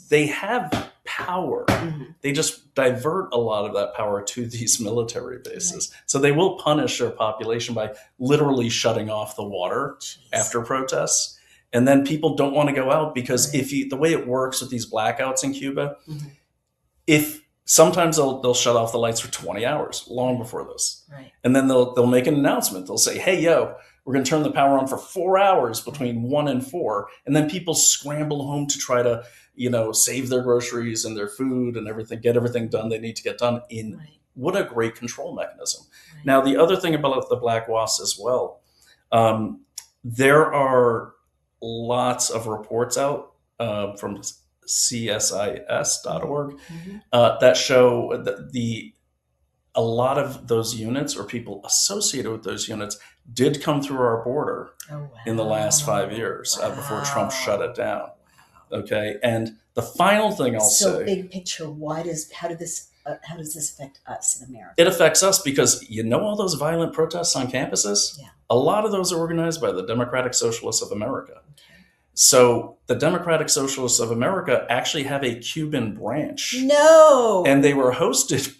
[SPEAKER 3] they have power. They just divert a lot of that power to these military bases. So they will punish their population by literally shutting off the water after protests. And then people don't want to go out because the way it works with these blackouts in Cuba, if sometimes they'll shut off the lights for 20 hours long before this. And then they'll make an announcement. They'll say, hey, yo, we're going to turn the power on for 4 hours between 1 and 4. And then people scramble home to try to, save their groceries and their food and everything, get everything done they need to get done what a great control mechanism. Now, the other thing about the Black WASP as well, there are lots of reports out from csis.org that show that a lot of those units or people associated with those units did come through our border in the last 5 years before Trump shut it down. Okay, and the final thing I'll say.
[SPEAKER 1] So, big picture, how does this affect us in America?
[SPEAKER 3] It affects us because all those violent protests on campuses. A lot of those are organized by the Democratic Socialists of America. So the Democratic Socialists of America actually have a Cuban branch.
[SPEAKER 1] No.
[SPEAKER 3] And they were hosted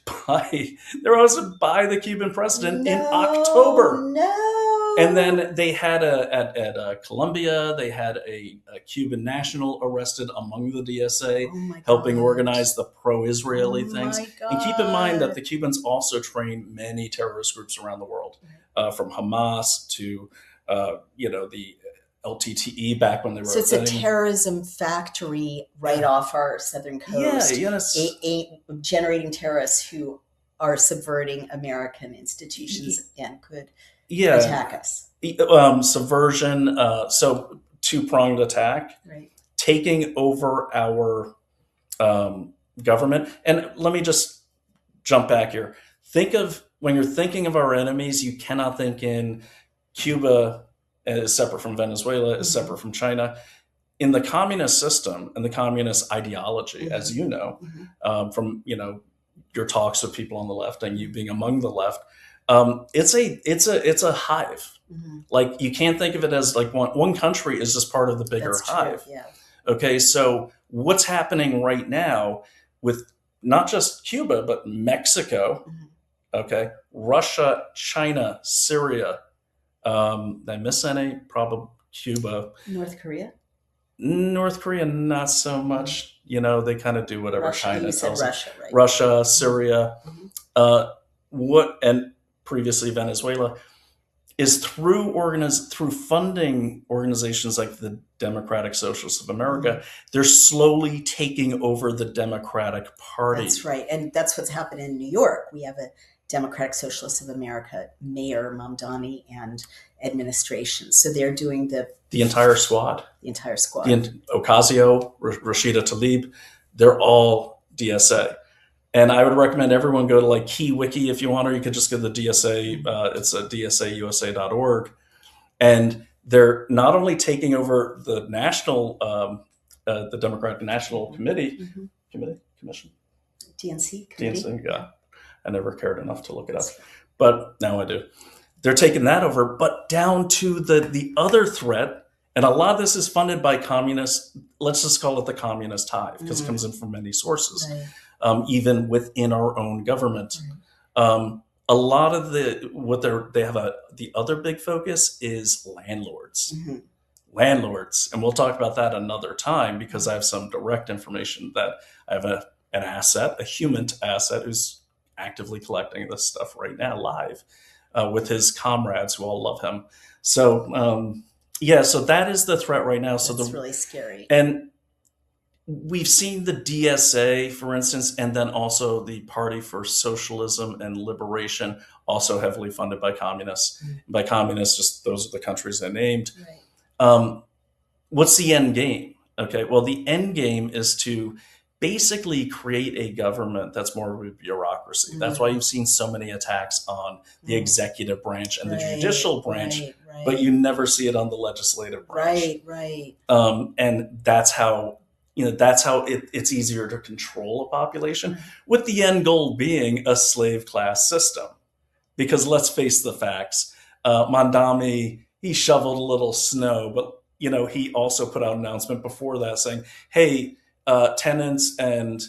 [SPEAKER 3] by the Cuban president in October.
[SPEAKER 1] No.
[SPEAKER 3] And then they had at Columbia, they had a Cuban national arrested among the DSA, helping organize the pro-Israeli things. And keep in mind that the Cubans also train many terrorist groups around the world, from Hamas to, the LTTE back when they were.
[SPEAKER 1] So it's a terrorism factory right off our southern coast. Generating terrorists who are subverting American institutions and could attack us.
[SPEAKER 3] Subversion. So two-pronged attack. Taking over our government. And let me just jump back here. When you're thinking of our enemies, you cannot think in Cuba is separate from Venezuela, is separate from China. In the communist system and the communist ideology, as you know, from your talks with people on the left and you being among the left, it's a hive. Like you can't think of it as like one country is just part of the bigger hive. Okay, so what's happening right now with not just Cuba but Mexico, okay, Russia, China, Syria. Did I miss any? Probably Cuba.
[SPEAKER 1] North Korea, not
[SPEAKER 3] so much. They kind of do whatever China tells them.
[SPEAKER 1] Russia,
[SPEAKER 3] Syria, and previously Venezuela, is through funding organizations like the Democratic Socialists of America. They're slowly taking over the Democratic Party.
[SPEAKER 1] That's right, and that's what's happened in New York. We have a Democratic Socialists of America Mayor Mamdani and administration. So they're doing the
[SPEAKER 3] entire squad. Ocasio, Rashida Tlaib, they're all DSA. And I would recommend everyone go to like Key Wiki if you want, or you could just go to the DSA. It's a dsausa.org. And they're not only taking over the national, the Democratic National Commission.
[SPEAKER 1] DNC,
[SPEAKER 3] yeah. I never cared enough to look it up, but now I do. They're taking that over, but down to the other threat, and a lot of this is funded by communists. Let's just call it the communist hive because it comes in from many sources, even within our own government. A lot of the other big focus is landlords. Landlords, and we'll talk about that another time because I have some direct information that I have a human asset who's actively collecting this stuff right now live with his comrades who all love him. So so that is the threat right now. So
[SPEAKER 1] that's really scary.
[SPEAKER 3] And we've seen the DSA, for instance, and then also the Party for Socialism and Liberation, also heavily funded by communists. By communists, just those are the countries I named. What's the end game? Okay, well, the end game is to basically create a government that's more of a bureaucracy. That's why you've seen so many attacks on the executive branch and the judicial branch, but you never see it on the legislative branch.
[SPEAKER 1] Right.
[SPEAKER 3] And that's how that's how it's easier to control a population, with the end goal being a slave class system. Because let's face the facts, Mandami, he shoveled a little snow, but he also put out an announcement before that saying, hey, tenants and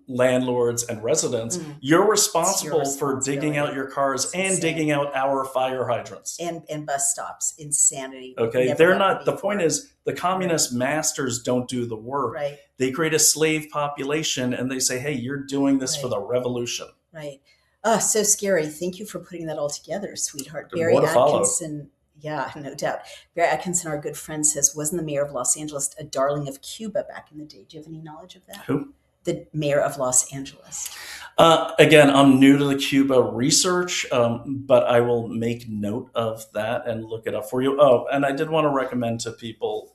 [SPEAKER 3] landlords and residents, you're responsible for digging out your cars and digging out our fire hydrants.
[SPEAKER 1] And bus stops. Insanity.
[SPEAKER 3] Okay, they're not, the point is the communist masters don't do the work.
[SPEAKER 1] Right.
[SPEAKER 3] They create a slave population and they say, hey, you're doing this for the revolution.
[SPEAKER 1] Right. Oh, so scary. Thank you for putting that all together, sweetheart. Barry
[SPEAKER 3] More to follow.
[SPEAKER 1] Atkinson. Yeah, no doubt. Barry Atkinson, our good friend, says, wasn't the mayor of Los Angeles a darling of Cuba back in the day? Do you have any knowledge of that?
[SPEAKER 3] Who?
[SPEAKER 1] The mayor of Los Angeles.
[SPEAKER 3] Again, I'm new to the Cuba research, but I will make note of that and look it up for you. Oh, and I did want to recommend to people,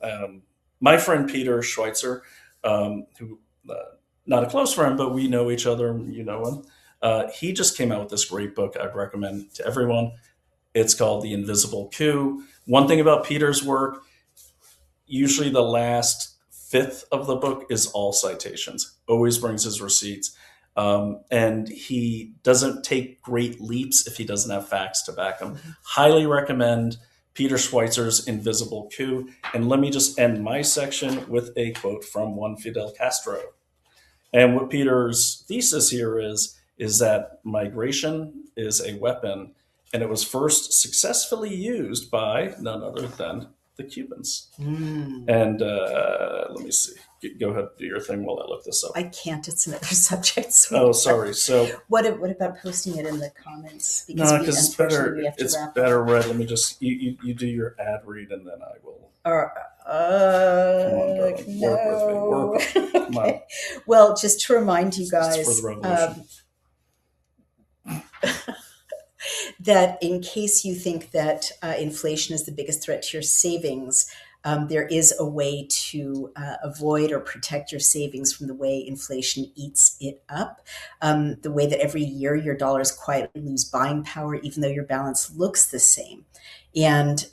[SPEAKER 3] my friend Peter Schweitzer, who not a close friend, but we know each other, you know him. He just came out with this great book I'd recommend to everyone. It's called The Invisible Coup. One thing about Peter's work, usually the last fifth of the book is all citations, always brings his receipts. And he doesn't take great leaps if he doesn't have facts to back them. Highly recommend Peter Schweitzer's Invisible Coup. And let me just end my section with a quote from one Fidel Castro. And what Peter's thesis here is that migration is a weapon, and it was first successfully used by none other than the Cubans. And let me see. Go ahead, do your thing while I look this up.
[SPEAKER 1] I can't. It's another subject.
[SPEAKER 3] Oh, sorry. So
[SPEAKER 1] what about posting it in the comments?
[SPEAKER 3] Because no, because it's better. It's better read. Let me just you do your ad read, and then I will. Come on, darling.
[SPEAKER 1] No.
[SPEAKER 3] Work with me. Come on.
[SPEAKER 1] Well, just to remind you guys.
[SPEAKER 3] It's for the revolution.
[SPEAKER 1] That in case you think that inflation is the biggest threat to your savings, there is a way to avoid or protect your savings from the way inflation eats it up. The way that every year your dollars quietly lose buying power, even though your balance looks the same. And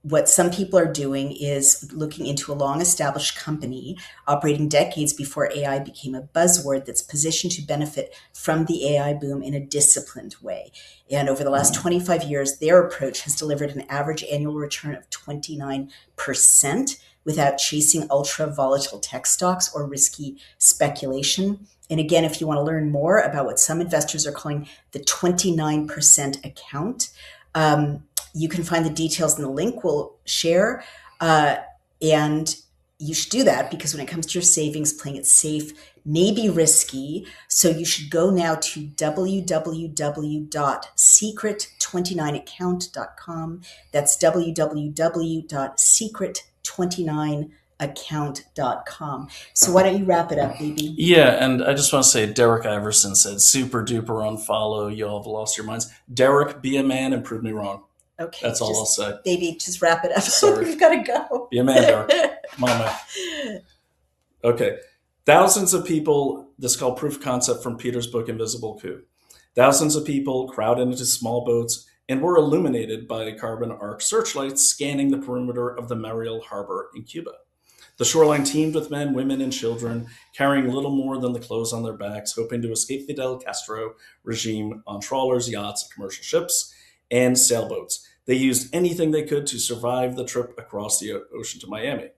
[SPEAKER 1] what some people are doing is looking into a long-established company operating decades before AI became a buzzword that's positioned to benefit from the AI boom in a disciplined way. And over the last 25 years, their approach has delivered an average annual return of 29% without chasing ultra-volatile tech stocks or risky speculation. And again, if you want to learn more about what some investors are calling the 29% account, you can find the details in the link we'll share. And you should do that because when it comes to your savings, playing it safe may be risky. So you should go now to www.secret29account.com. That's www.secret29account.com. So why don't you wrap it up, baby?
[SPEAKER 3] Yeah, and I just want to say Derek Iverson said, super duper unfollow, you all have lost your minds. Derek, be a man and prove me wrong.
[SPEAKER 1] Okay.
[SPEAKER 3] That's all I'll say.
[SPEAKER 1] Baby, just wrap it up.
[SPEAKER 3] Sorry.
[SPEAKER 1] We've got to go.
[SPEAKER 3] Be a man, Derek. Mama. Okay. Thousands of people, this is called proof of concept from Peter's book, Invisible Coup. Thousands of people crowded into small boats and were illuminated by carbon arc searchlights scanning the perimeter of the Mariel Harbor in Cuba. The shoreline teemed with men, women, and children, carrying little more than the clothes on their backs, hoping to escape Fidel Castro regime on trawlers, yachts, commercial ships, and sailboats. They used anything they could to survive the trip across the ocean to Miami.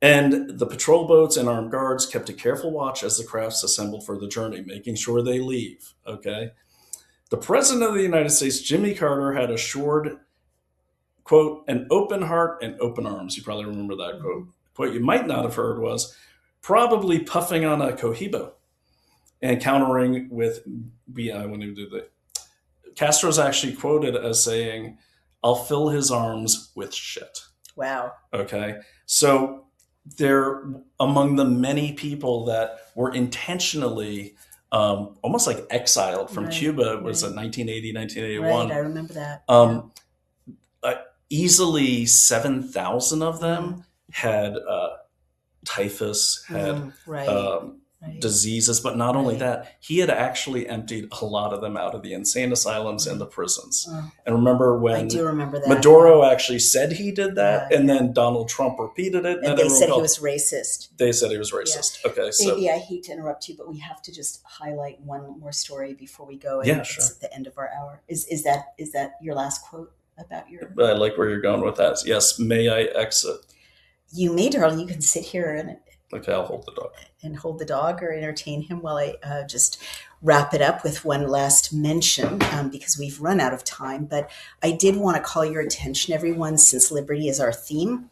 [SPEAKER 3] And the patrol boats and armed guards kept a careful watch as the crafts assembled for the journey, making sure they leave, okay? The President of the United States, Jimmy Carter, had assured, quote, an open heart and open arms. You probably remember that quote. What you might not have heard was probably puffing on a cohiba and countering with, I wouldn't even do the, Castro's actually quoted as saying, I'll fill his arms with shit.
[SPEAKER 1] Wow.
[SPEAKER 3] Okay. So they're among the many people that were intentionally almost like exiled from Cuba. It was in 1980, 1981.
[SPEAKER 1] Right, I remember that.
[SPEAKER 3] Easily 7,000 of them had typhus, had diseases, but not only
[SPEAKER 1] Right.
[SPEAKER 3] that, he had actually emptied a lot of them out of the insane asylums and the prisons.
[SPEAKER 1] Oh,
[SPEAKER 3] And remember
[SPEAKER 1] I
[SPEAKER 3] when
[SPEAKER 1] do remember that.
[SPEAKER 3] Maduro actually said he did that,
[SPEAKER 1] Yeah,
[SPEAKER 3] and
[SPEAKER 1] yeah.
[SPEAKER 3] then Donald Trump repeated it,
[SPEAKER 1] And
[SPEAKER 3] then
[SPEAKER 1] they
[SPEAKER 3] everyone
[SPEAKER 1] said he
[SPEAKER 3] called-
[SPEAKER 1] was racist.
[SPEAKER 3] They said he was racist. Okay, so
[SPEAKER 1] Baby, I hate to interrupt you, but we have to just highlight one more story before we go. And
[SPEAKER 3] Yeah,
[SPEAKER 1] it's
[SPEAKER 3] sure.
[SPEAKER 1] at the end of our hour. Is that your last quote about your?
[SPEAKER 3] I like where you're going with that. Yes, may I exit?
[SPEAKER 1] You may, darling. You can sit here
[SPEAKER 3] Okay, I'll hold the dog.
[SPEAKER 1] and hold the dog or entertain him while I just wrap it up with one last mention because we've run out of time. But I did want to call your attention, everyone, since liberty is our theme,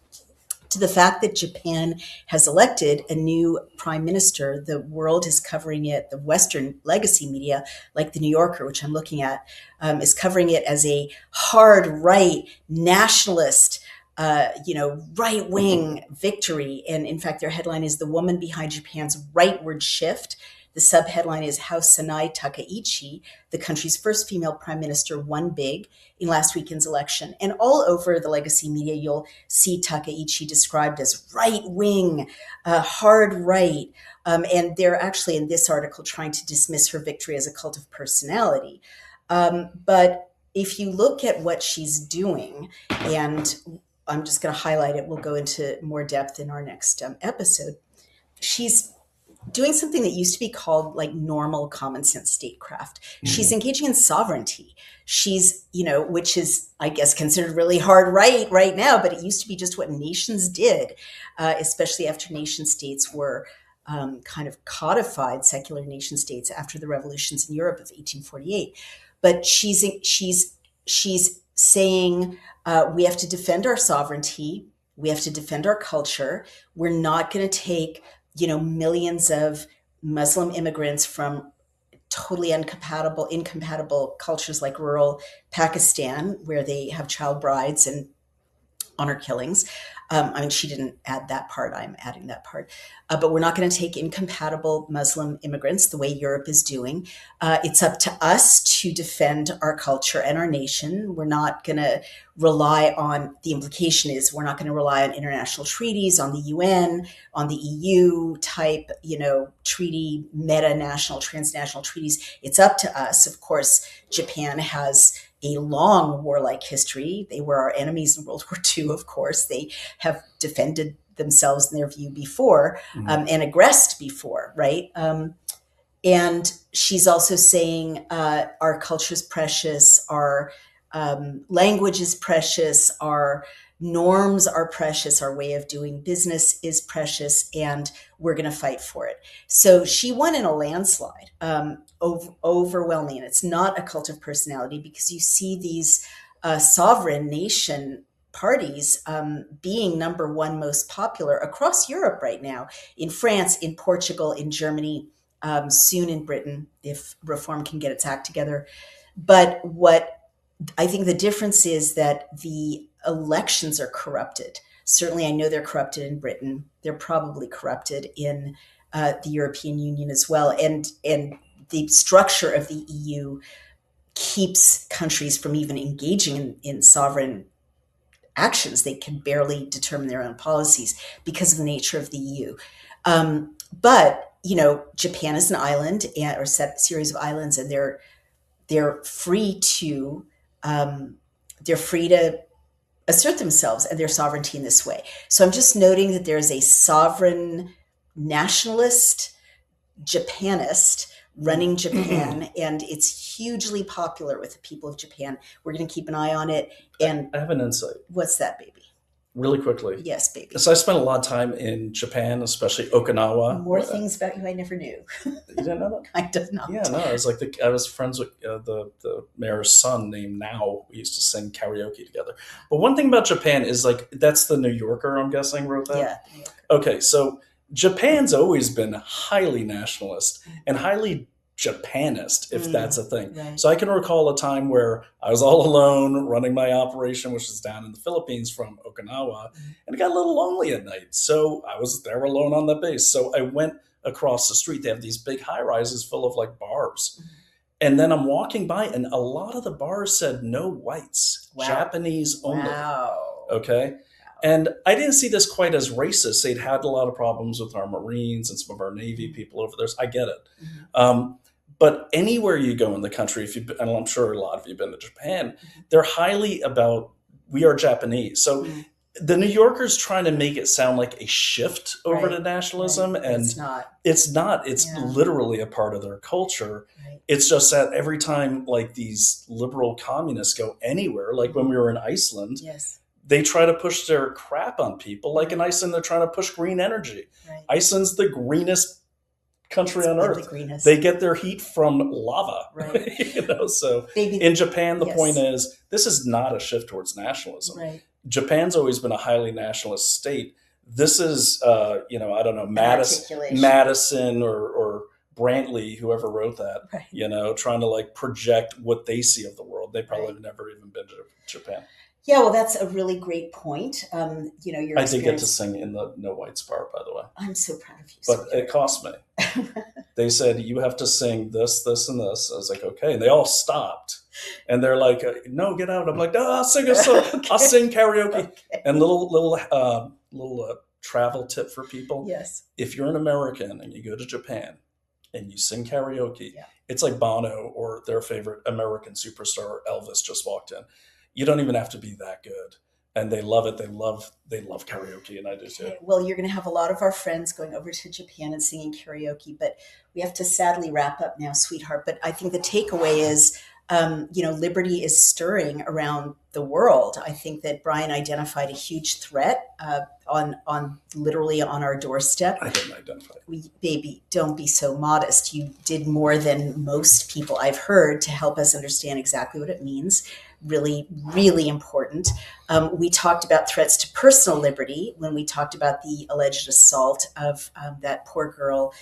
[SPEAKER 1] to the fact that Japan has elected a new prime minister. The world is covering it. The Western legacy media, like the New Yorker, which I'm looking at, is covering it as a hard right nationalist, right-wing victory. And in fact, their headline is "The Woman Behind Japan's Rightward Shift." The subheadline is "How Sanai Takaichi, the country's first female prime minister, won big in last weekend's election." And all over the legacy media, you'll see Takaichi described as right-wing, hard right. And they're actually in this article trying to dismiss her victory as a cult of personality. But if you look at what she's doing, and I'm just going to highlight it, we'll go into more depth in our next episode. She's doing something that used to be called like normal common sense statecraft. She's engaging in sovereignty. She's, which is, I guess, considered really hard right now, but it used to be just what nations did, especially after nation states were kind of codified, secular nation states after the revolutions in Europe of 1848. But she's saying we have to defend our sovereignty. We have to defend our culture. We're not going to take millions of Muslim immigrants from totally incompatible cultures like rural Pakistan, where they have child brides and honor killings. She didn't add that part. I'm adding that part. But we're not going to take incompatible Muslim immigrants the way Europe is doing. It's up to us to defend our culture and our nation. We're not going to rely on, the implication is we're not going to rely on international treaties, on the UN, on the EU type, treaty, meta-national, transnational treaties. It's up to us. Of course, Japan has a long warlike history. They were our enemies in World War II, of course. They have defended themselves in their view before and aggressed before, right? And she's also saying our culture is precious, our language is precious, our norms are precious, our way of doing business is precious, and we're going to fight for it. So she won in a landslide, overwhelming. And it's not a cult of personality, because you see these sovereign nation parties being number one most popular across Europe right now, in France, in Portugal, in Germany, soon in Britain, if reform can get its act together. But what I think the difference is that the elections are corrupted. Certainly, I know they're corrupted in Britain. They're probably corrupted in the European Union as well. And the structure of the EU keeps countries from even engaging in sovereign actions. They can barely determine their own policies because of the nature of the EU. But Japan is an island or a series of islands, and they're free to assert themselves and their sovereignty in this way. So I'm just noting that there's a sovereign nationalist Japanist running Japan, and it's hugely popular with the people of Japan. We're going to keep an eye on it. And
[SPEAKER 3] I have an insight.
[SPEAKER 1] What's that, baby?
[SPEAKER 3] Really quickly.
[SPEAKER 1] Yes, baby.
[SPEAKER 3] So I spent a lot of time in Japan, especially Okinawa.
[SPEAKER 1] More things about you I never knew.
[SPEAKER 3] You didn't know that?
[SPEAKER 1] Kind of not.
[SPEAKER 3] Yeah, no. I was I was friends with the mayor's son named Nao. We used to sing karaoke together. But one thing about Japan is that's the New Yorker, I'm guessing, wrote that?
[SPEAKER 1] Yeah.
[SPEAKER 3] Okay, so Japan's always been highly nationalist and highly Japanist, if that's a thing.
[SPEAKER 1] Right.
[SPEAKER 3] So I can recall a time where I was all alone running my operation, which is down in the Philippines from Okinawa, and it got a little lonely at night. So I was there alone on the base. So I went across the street. They have these big high rises full of bars. And then I'm walking by, and a lot of the bars said no whites,
[SPEAKER 1] Wow.
[SPEAKER 3] Japanese only.
[SPEAKER 1] Wow.
[SPEAKER 3] Okay. And I didn't see this quite as racist. They'd had a lot of problems with our Marines and some of our Navy people over there. So I get it. But anywhere you go in the country, if you, and I'm sure a lot of you have been to Japan, they're highly about, we are Japanese. So the New Yorker's trying to make it sound like a shift over to nationalism, and
[SPEAKER 1] it's not.
[SPEAKER 3] It's not. It's literally a part of their culture. It's just that every time like these liberal communists go anywhere, like when we were in Iceland, they try to push their crap on people. Like in Iceland, they're trying to push green energy. Iceland's the greenest country on earth. They get their heat from lava. So in Japan, the point is, this is not a shift towards nationalism. Japan's always been a highly nationalist state. This is, I don't know, Madison or Brantley, whoever wrote that, trying to like project what they see of the world. They probably have never even been to Japan.
[SPEAKER 1] Yeah, well, that's a really great point. Your
[SPEAKER 3] I did get to sing in the No Whites part, by the way.
[SPEAKER 1] I'm so proud of you.
[SPEAKER 3] But it cost me. They said, you have to sing this, this, and this. I was like, okay. And they all stopped. And they're like, no, get out. I'm like, no, I'll sing a song. I'll sing karaoke. And little travel tip for people. If you're an American and you go to Japan and you sing karaoke, it's like Bono or their favorite American superstar, Elvis, just walked in. You don't even have to be that good. And they love it. They love karaoke, and I do too.
[SPEAKER 1] Well, you're going to have a lot of our friends going over to Japan and singing karaoke, but we have to sadly wrap up now, sweetheart. But I think the takeaway is, liberty is stirring around the world. I think that Brian identified a huge threat on literally on our doorstep.
[SPEAKER 3] I didn't identify.
[SPEAKER 1] Baby, don't be so modest. You did more than most people I've heard to help us understand exactly what it means. Really, really important. We talked about threats to personal liberty when we talked about the alleged assault of that poor girl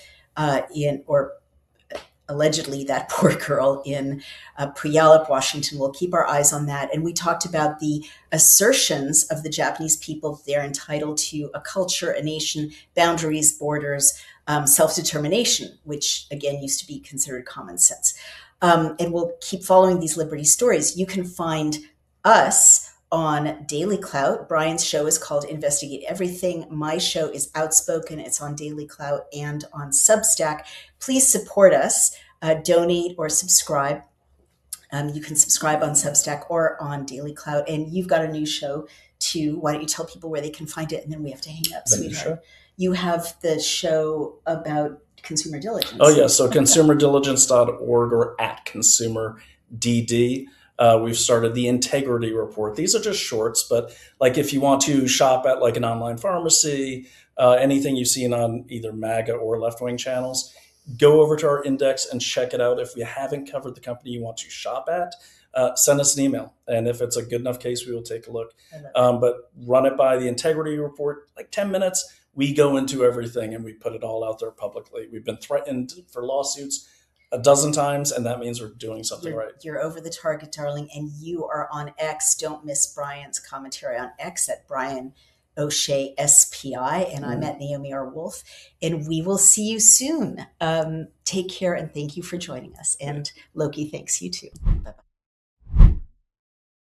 [SPEAKER 1] allegedly that poor girl in Puyallup, Washington. We'll keep our eyes on that. And we talked about the assertions of the Japanese people that they're entitled to a culture, a nation, boundaries, borders, self-determination, which again used to be considered common sense. And we'll keep following these liberty stories. You can find us on Daily Clout. Brian's show is called Investigate Everything. My show is Outspoken. It's on Daily Clout and on Substack. Please support us, donate or subscribe. You can subscribe on Substack or on Daily Clout. And you've got a new show too. Why don't you tell people where they can find it? And then we have to hang up, sweetheart. You have the show about consumer diligence.
[SPEAKER 3] Oh, yeah. So consumerdiligence.org or at consumerdd. We've started the integrity report. These are just shorts, but like if you want to shop at like an online pharmacy, anything you've seen on either MAGA or left-wing channels, go over to our index and check it out. If we haven't covered the company you want to shop at, send us an email. And if it's a good enough case, we will take a look. But run it by the integrity report, like 10 minutes. We go into everything and we put it all out there publicly. We've been threatened for lawsuits a dozen times, and that means we're doing something right.
[SPEAKER 1] You're over the target, darling, and you are on X. Don't miss Brian's commentary on X at Brian O'Shea SPI, and I'm at Naomi R. Wolf, and we will see you soon. Take care, and thank you for joining us. And Loki, thanks you too. Bye-bye.